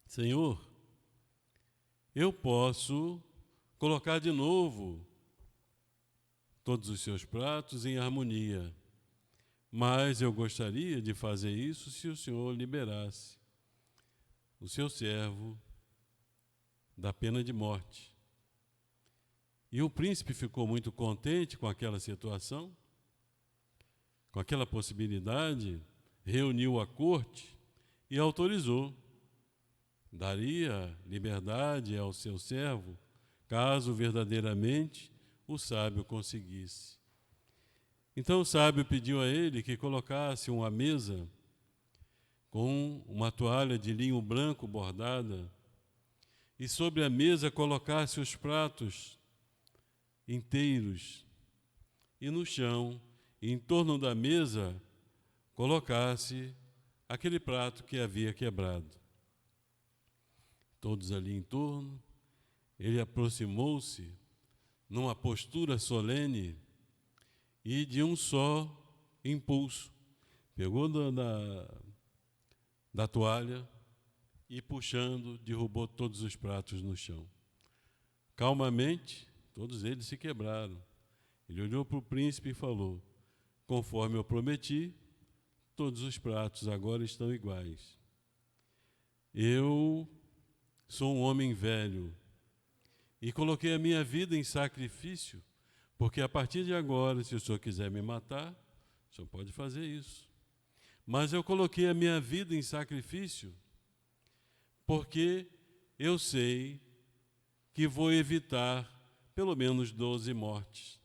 Senhor, eu posso colocar de novo todos os seus pratos em harmonia, mas eu gostaria de fazer isso se o Senhor liberasse o seu servo da pena de morte. E o príncipe ficou muito contente com aquela situação, com aquela possibilidade, reuniu a corte e autorizou. Daria liberdade ao seu servo, caso verdadeiramente o sábio conseguisse. Então o sábio pediu a ele que colocasse uma mesa com uma toalha de linho branco bordada e sobre a mesa colocasse os pratos inteiros e no chão, em torno da mesa, colocasse aquele prato que havia quebrado. Todos ali em torno, ele aproximou-se numa postura solene e de um só impulso pegou da toalha e puxando, derrubou todos os pratos no chão. Calmamente, todos eles se quebraram. Ele olhou para o príncipe e falou: conforme eu prometi, todos os pratos agora estão iguais. Eu sou um homem velho e coloquei a minha vida em sacrifício, porque a partir de agora, se o senhor quiser me matar, o senhor pode fazer isso. Mas eu coloquei a minha vida em sacrifício porque eu sei que vou evitar pelo menos 12 mortes.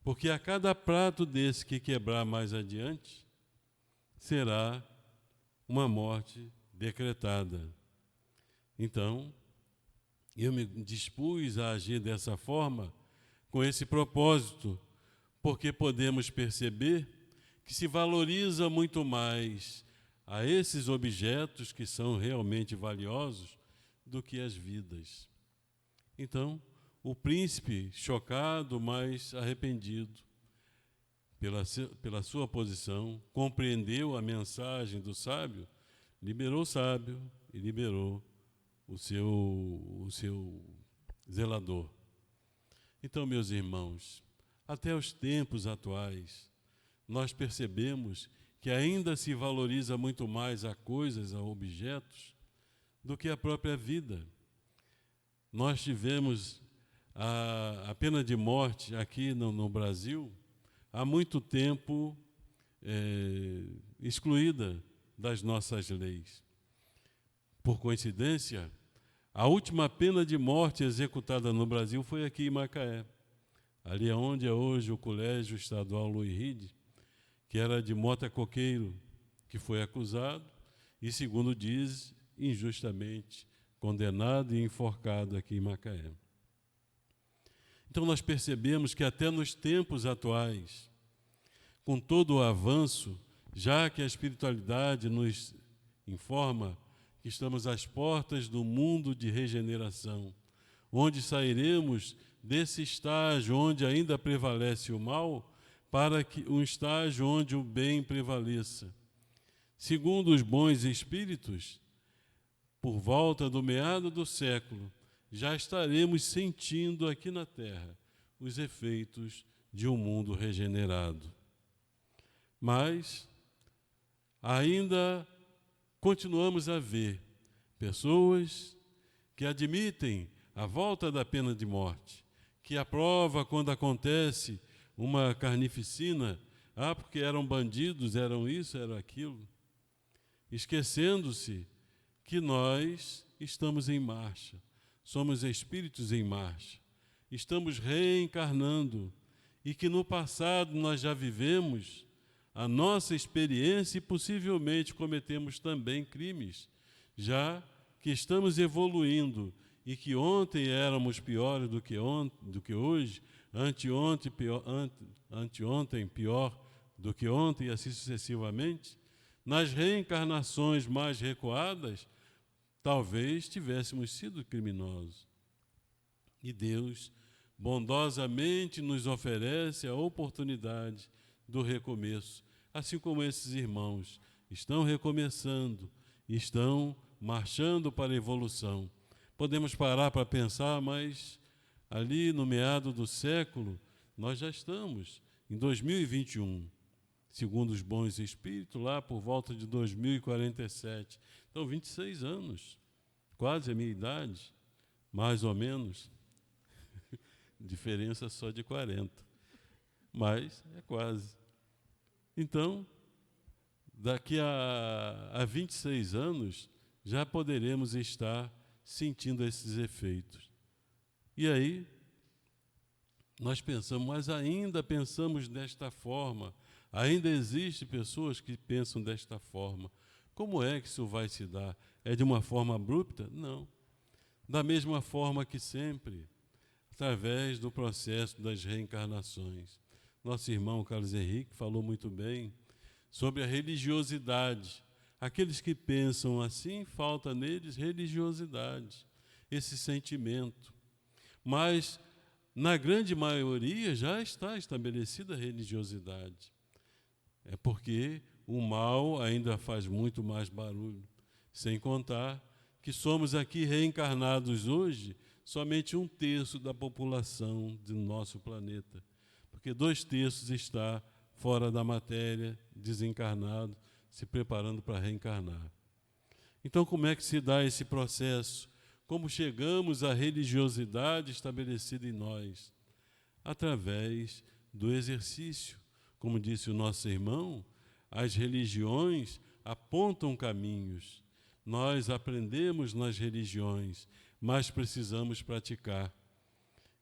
Porque a cada prato desse que quebrar mais adiante, será uma morte decretada. Então, eu me dispus a agir dessa forma, com esse propósito, porque podemos perceber que se valoriza muito mais a esses objetos que são realmente valiosos do que as vidas. Então, o príncipe, chocado, mas arrependido pela sua posição, compreendeu a mensagem do sábio, liberou o sábio e liberou o seu zelador. Então, meus irmãos, até os tempos atuais, nós percebemos que ainda se valoriza muito mais a coisas, a objetos, do que a própria vida. Nós tivemos a pena de morte aqui no Brasil há muito tempo excluída das nossas leis. Por coincidência, a última pena de morte executada no Brasil foi aqui em Macaé, ali onde é hoje o Colégio Estadual Luiz Ride, que era de Mota Coqueiro, que foi acusado e, segundo diz, injustamente condenado e enforcado aqui em Macaé. Então nós percebemos que até nos tempos atuais, com todo o avanço, já que a espiritualidade nos informa que estamos às portas do mundo de regeneração, onde sairemos desse estágio onde ainda prevalece o mal, para que um estágio onde o bem prevaleça. Segundo os bons espíritos, por volta do meado do século, já estaremos sentindo aqui na Terra os efeitos de um mundo regenerado. Mas ainda continuamos a ver pessoas que admitem a volta da pena de morte, que aprova quando acontece uma carnificina, porque eram bandidos, eram isso, eram aquilo, esquecendo-se que nós estamos em marcha, somos espíritos em marcha, estamos reencarnando e que no passado nós já vivemos a nossa experiência e possivelmente cometemos também crimes, já que estamos evoluindo e que ontem éramos piores do que hoje, anteontem pior do que ontem e assim sucessivamente, nas reencarnações mais recuadas, talvez tivéssemos sido criminosos. E Deus bondosamente nos oferece a oportunidade do recomeço, assim como esses irmãos estão recomeçando, estão marchando para a evolução. Podemos parar para pensar, mas ali no meado do século, nós já estamos em 2021, segundo os bons espíritos, lá por volta de 2047. Então, 26 anos, quase a minha idade, mais ou menos, diferença só de 40, mas é quase. Então, daqui a 26 anos, já poderemos estar sentindo esses efeitos. E aí, nós pensamos, mas ainda pensamos desta forma, ainda existem pessoas que pensam desta forma. Como é que isso vai se dar? É de uma forma abrupta? Não. Da mesma forma que sempre, através do processo das reencarnações. Nosso irmão Carlos Henrique falou muito bem sobre a religiosidade. Aqueles que pensam assim, falta neles religiosidade, esse sentimento. Mas, na grande maioria, já está estabelecida a religiosidade. É porque o mal ainda faz muito mais barulho. Sem contar que somos aqui reencarnados hoje somente 1/3 da população do nosso planeta. Porque 2/3 está fora da matéria, desencarnado, se preparando para reencarnar. Então, como é que se dá esse processo? Como chegamos à religiosidade estabelecida em nós? Através do exercício. Como disse o nosso irmão, as religiões apontam caminhos. Nós aprendemos nas religiões, mas precisamos praticar.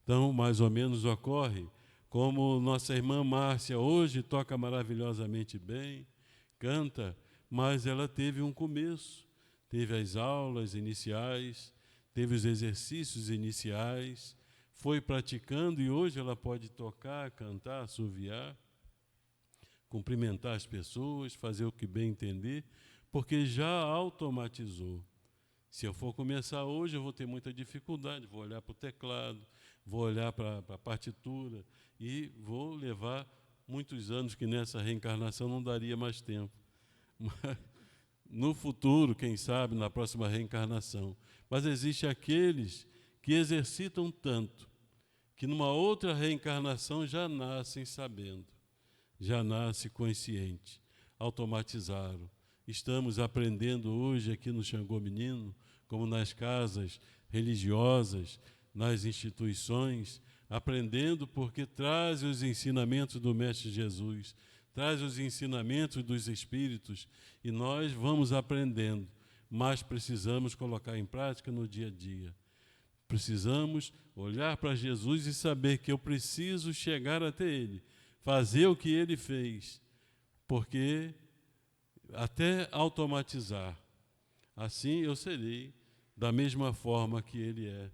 Então, mais ou menos ocorre como nossa irmã Márcia hoje toca maravilhosamente bem, canta, mas ela teve um começo. Teve as aulas iniciais, teve os exercícios iniciais, foi praticando e hoje ela pode tocar, cantar, assoviar, cumprimentar as pessoas, fazer o que bem entender, porque já automatizou. Se eu for começar hoje, eu vou ter muita dificuldade, vou olhar para o teclado, vou olhar para a partitura e vou levar muitos anos que nessa reencarnação não daria mais tempo. Mas, no futuro, quem sabe, na próxima reencarnação. Mas existem aqueles que exercitam tanto, que numa outra reencarnação já nascem sabendo, já nascem consciente, automatizaram. Estamos aprendendo hoje aqui no Xangô Menino, como nas casas religiosas, nas instituições, aprendendo porque traz os ensinamentos do Mestre Jesus, traz os ensinamentos dos Espíritos, e nós vamos aprendendo, mas precisamos colocar em prática no dia a dia. Precisamos olhar para Jesus e saber que eu preciso chegar até Ele, fazer o que Ele fez, porque até automatizar, assim eu serei da mesma forma que Ele é,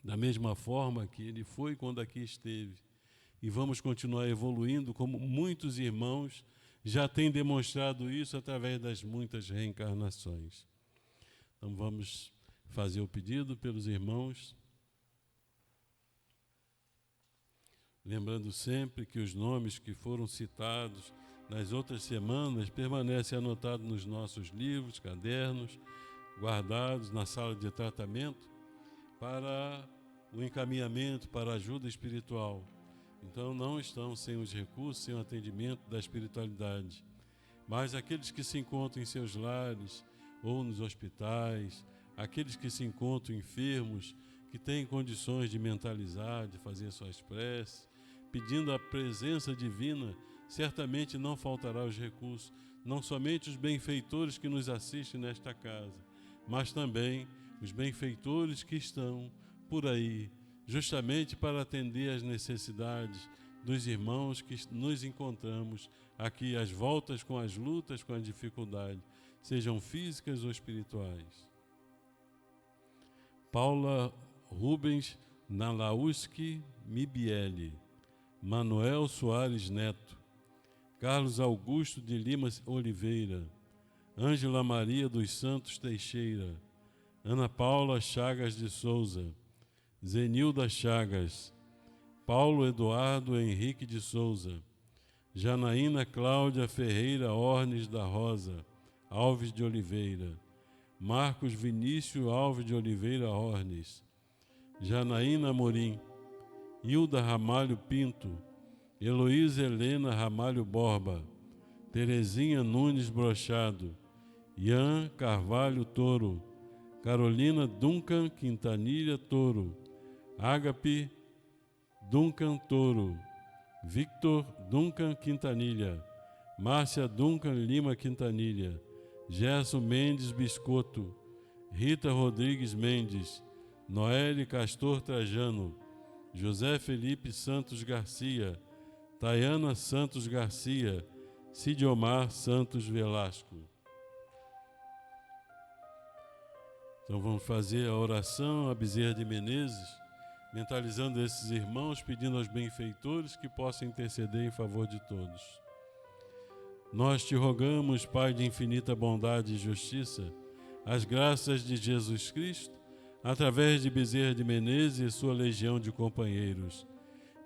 da mesma forma que Ele foi quando aqui esteve. E vamos continuar evoluindo, como muitos irmãos já têm demonstrado isso através das muitas reencarnações. Então vamos fazer o pedido pelos irmãos, lembrando sempre que os nomes que foram citados nas outras semanas permanecem anotados nos nossos livros, cadernos, guardados na sala de tratamento para o encaminhamento, para a ajuda espiritual. Então não estão sem os recursos, sem o atendimento da espiritualidade. Mas aqueles que se encontram em seus lares ou nos hospitais, aqueles que se encontram enfermos, que têm condições de mentalizar, de fazer suas preces, pedindo a presença divina, certamente não faltará os recursos, não somente os benfeitores que nos assistem nesta casa, mas também os benfeitores que estão por aí, justamente para atender às necessidades dos irmãos que nos encontramos aqui às voltas com as lutas, com a dificuldade, sejam físicas ou espirituais. Paula Rubens Nalauski Mibiele, Manuel Soares Neto, Carlos Augusto de Lima Oliveira, Ângela Maria dos Santos Teixeira, Ana Paula Chagas de Souza, Zenilda Chagas, Paulo Eduardo Henrique de Souza, Janaína Cláudia Ferreira Ornes da Rosa Alves de Oliveira, Marcos Vinícius Alves de Oliveira Ornes, Janaína Amorim, Hilda Ramalho Pinto, Heloísa Helena Ramalho Borba, Terezinha Nunes Brochado, Ian Carvalho Toro, Carolina Duncan Quintanilha Toro, Ágape Duncan Toro, Victor Duncan Quintanilha, Márcia Duncan Lima Quintanilha, Gerson Mendes Biscoto, Rita Rodrigues Mendes, Noelle Castor Trajano, José Felipe Santos Garcia, Tayana Santos Garcia, Cidiomar Santos Velasco. Então vamos fazer a oração a Bezerra de Menezes, mentalizando esses irmãos, pedindo aos benfeitores que possam interceder em favor de todos. Nós te rogamos, Pai de infinita bondade e justiça, as graças de Jesus Cristo, através de Bezerra de Menezes e sua legião de companheiros.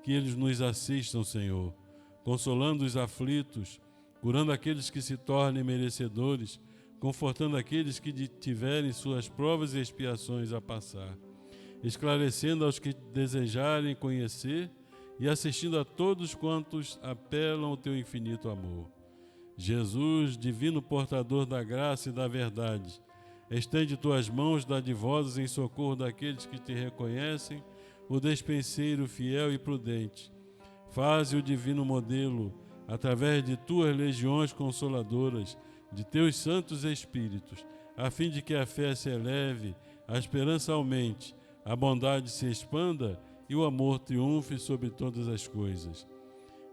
Que eles nos assistam, Senhor, consolando os aflitos, curando aqueles que se tornem merecedores, confortando aqueles que tiverem suas provas e expiações a passar, esclarecendo aos que desejarem conhecer e assistindo a todos quantos apelam ao teu infinito amor. Jesus, divino portador da graça e da verdade, estende tuas mãos dadivosas em socorro daqueles que te reconhecem, o despenseiro fiel e prudente. Faze o divino modelo, através de tuas legiões consoladoras, de teus santos espíritos, a fim de que a fé se eleve, a esperança aumente, a bondade se expanda e o amor triunfe sobre todas as coisas.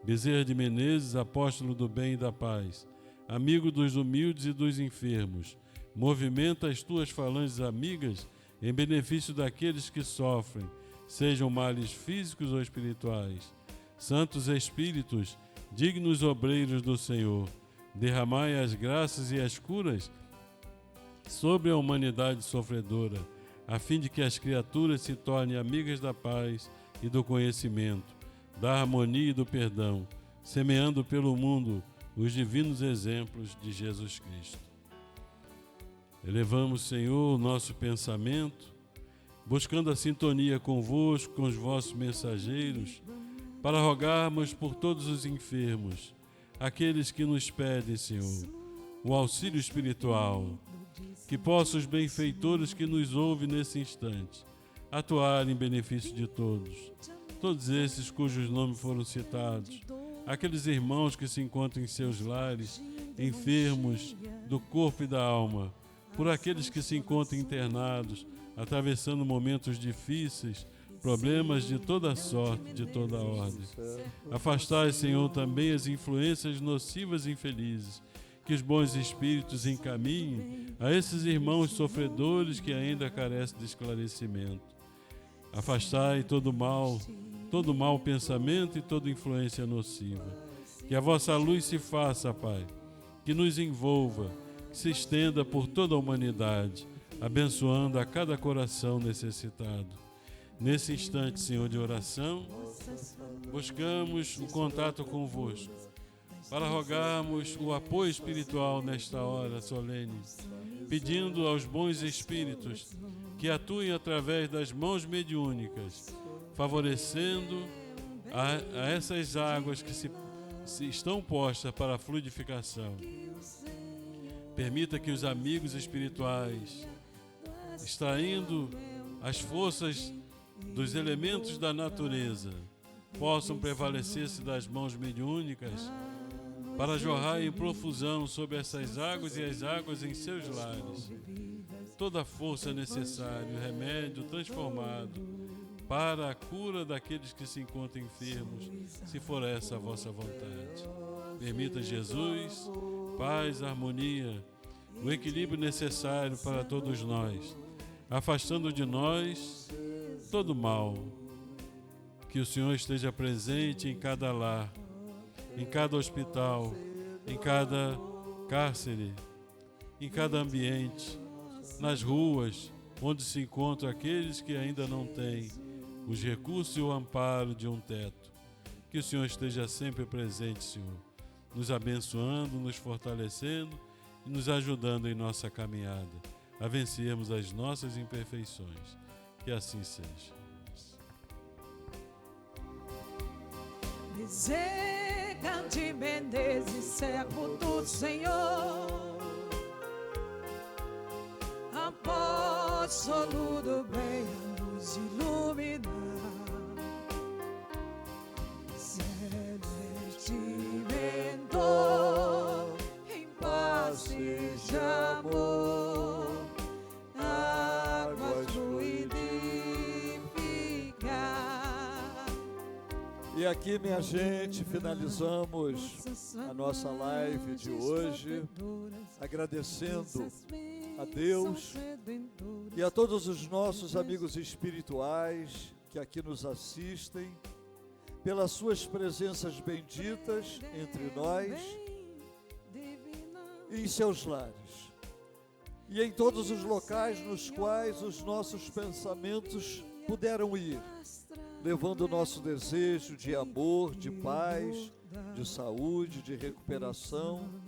Bezerra de Menezes, apóstolo do bem e da paz, amigo dos humildes e dos enfermos, movimenta as tuas falanges amigas em benefício daqueles que sofrem, sejam males físicos ou espirituais. Santos Espíritos, dignos obreiros do Senhor, derramai as graças e as curas sobre a humanidade sofredora, a fim de que as criaturas se tornem amigas da paz e do conhecimento, da harmonia e do perdão, semeando pelo mundo os divinos exemplos de Jesus Cristo. Elevamos, Senhor, o nosso pensamento, buscando a sintonia convosco, com os vossos mensageiros, para rogarmos por todos os enfermos, aqueles que nos pedem, Senhor, o auxílio espiritual, que possam os benfeitores que nos ouvem nesse instante atuar em benefício de todos esses cujos nomes foram citados, aqueles irmãos que se encontram em seus lares, enfermos do corpo e da alma, por aqueles que se encontram internados, atravessando momentos difíceis, problemas de toda sorte, de toda ordem. Afastai, Senhor, também as influências nocivas e infelizes, que os bons espíritos encaminhem a esses irmãos sofredores que ainda carecem de esclarecimento. Afastai todo mau pensamento e toda influência nociva. Que a vossa luz se faça, Pai, que nos envolva, que se estenda por toda a humanidade, abençoando a cada coração necessitado. Nesse instante, Senhor, de oração, buscamos o contato convosco, para rogarmos o apoio espiritual nesta hora solene, pedindo aos bons espíritos que atuem através das mãos mediúnicas, favorecendo a essas águas que se estão postas para a fluidificação. Permita que os amigos espirituais, extraindo as forças dos elementos da natureza, possam prevalecer-se das mãos mediúnicas para jorrar em profusão sobre essas águas e as águas em seus lares toda a força necessária, o remédio transformado para a cura daqueles que se encontram enfermos, se for essa a vossa vontade. Permita, Jesus, paz, harmonia, o equilíbrio necessário para todos nós, afastando de nós todo mal. Que o Senhor esteja presente em cada lar, em cada hospital, em cada cárcere, em cada ambiente, nas ruas, onde se encontram aqueles que ainda não têm os recursos e o amparo de um teto. Que o Senhor esteja sempre presente, Senhor, nos abençoando, nos fortalecendo e nos ajudando em nossa caminhada a vencermos as nossas imperfeições. Que assim seja. Bezerra de Menezes, servo do Senhor, apóstolo do bem, a luz iluminar, celeste mentor, em paz e de amor, águas fluidificar. E aqui, minha gente, finalizamos a nossa live de hoje, agradecendo a Deus e a todos os nossos amigos espirituais que aqui nos assistem, pelas suas presenças benditas entre nós e em seus lares. e em todos os locais nos quais os nossos pensamentos puderam ir, levando o nosso desejo de amor, de paz, de saúde, de recuperação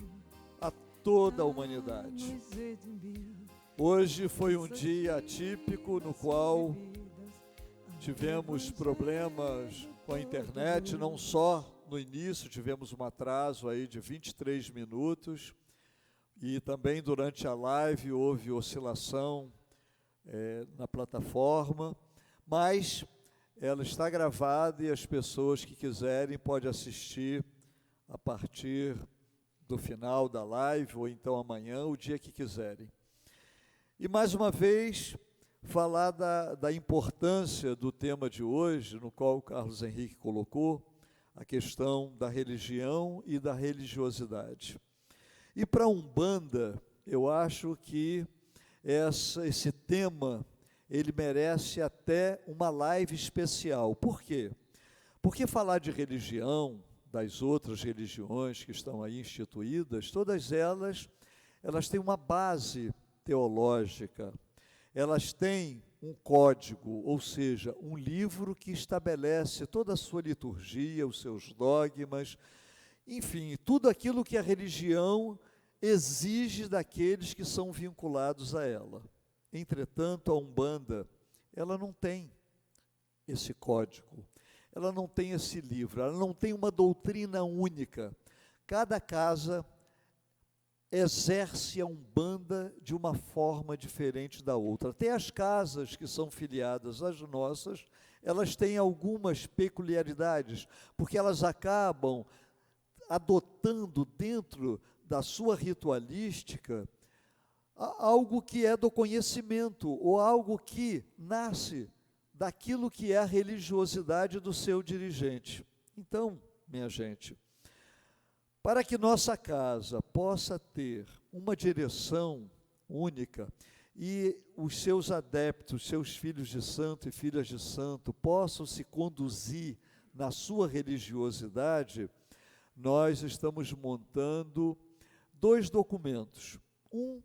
a toda a humanidade. Hoje foi um dia atípico no qual tivemos problemas com a internet, não só no início, tivemos um atraso aí de 23 minutos, e também durante a live houve oscilação na plataforma, mas ela está gravada e as pessoas que quiserem podem assistir a partir do final da live, ou então amanhã, o dia que quiserem. E mais uma vez, falar da importância do tema de hoje, no qual o Carlos Henrique colocou, a questão da religião e da religiosidade. E para a Umbanda, eu acho que esse tema, ele merece até uma live especial. Por quê? Porque falar de religião, das outras religiões que estão aí instituídas, todas elas têm uma base teológica, elas têm um código, ou seja, um livro que estabelece toda a sua liturgia, os seus dogmas, enfim, tudo aquilo que a religião exige daqueles que são vinculados a ela. Entretanto, a Umbanda, ela não tem esse código, ela não tem esse livro, ela não tem uma doutrina única. Cada casa exerce a Umbanda de uma forma diferente da outra. Até as casas que são filiadas às nossas, elas têm algumas peculiaridades, porque elas acabam adotando dentro da sua ritualística algo que é do conhecimento, ou algo que nasce daquilo que é a religiosidade do seu dirigente. Então, minha gente, para que nossa casa possa ter uma direção única e os seus adeptos, seus filhos de santo e filhas de santo possam se conduzir na sua religiosidade, nós estamos montando 2 documentos. Um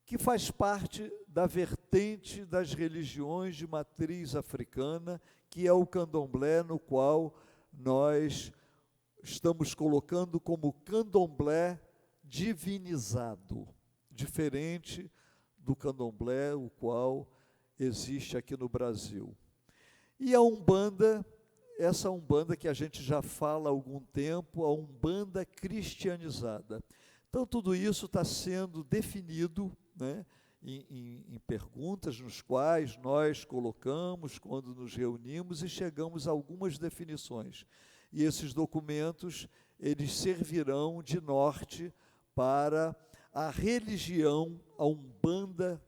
que faz parte da vertente das religiões de matriz africana, que é o candomblé, no qual nós estamos colocando como candomblé divinizado, diferente do candomblé, o qual existe aqui no Brasil. E a Umbanda, essa Umbanda que a gente já fala há algum tempo, a Umbanda cristianizada. Então, tudo isso está sendo definido, né, em perguntas nos quais nós colocamos quando nos reunimos e chegamos a algumas definições. E esses documentos, eles servirão de norte para a religião, a Umbanda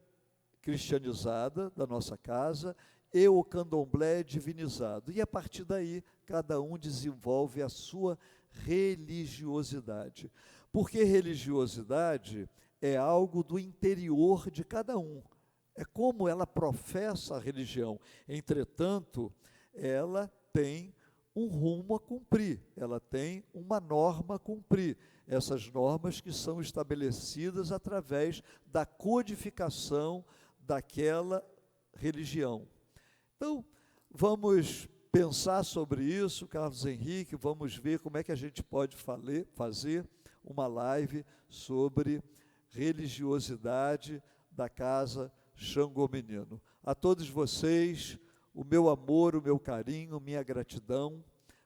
cristianizada da nossa casa e o candomblé divinizado. E a partir daí, cada um desenvolve a sua religiosidade. Porque religiosidade é algo do interior de cada um. É como ela professa a religião. Entretanto, ela tem um rumo a cumprir, ela tem uma norma a cumprir. Essas normas que são estabelecidas através da codificação daquela religião. Então, vamos pensar sobre isso, Carlos Henrique, vamos ver como é que a gente pode fazer uma live sobre religiosidade da Casa Xangô Menino. A todos vocês, o meu amor, o meu carinho, minha gratidão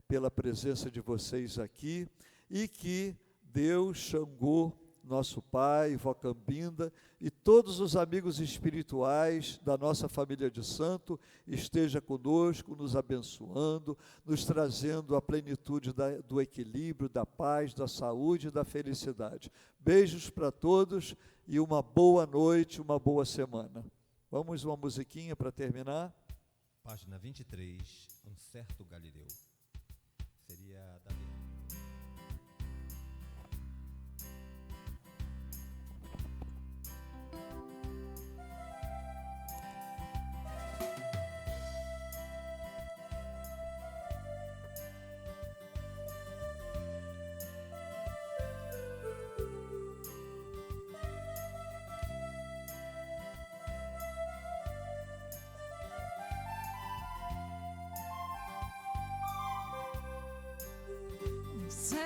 pela presença de vocês aqui, e que Deus, Xangô, nosso Pai, Vó Cambinda e todos os amigos espirituais da nossa família de santo esteja conosco, nos abençoando, nos trazendo a plenitude do equilíbrio, da paz, da saúde e da felicidade. Beijos para todos e uma boa noite, uma boa semana. Vamos uma musiquinha para terminar? Página 23, um certo Galileu. Seria da Bíblia.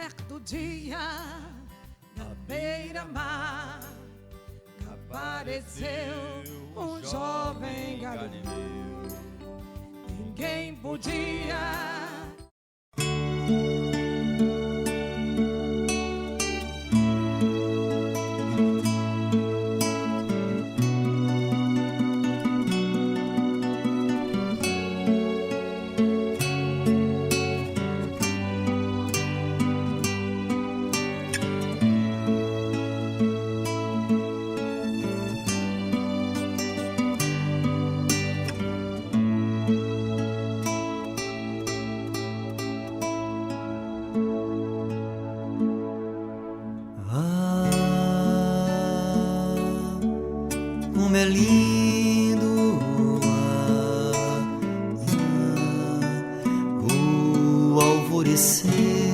certo dia, na beira-mar, apareceu um jovem galileu. Ninguém podia como é lindo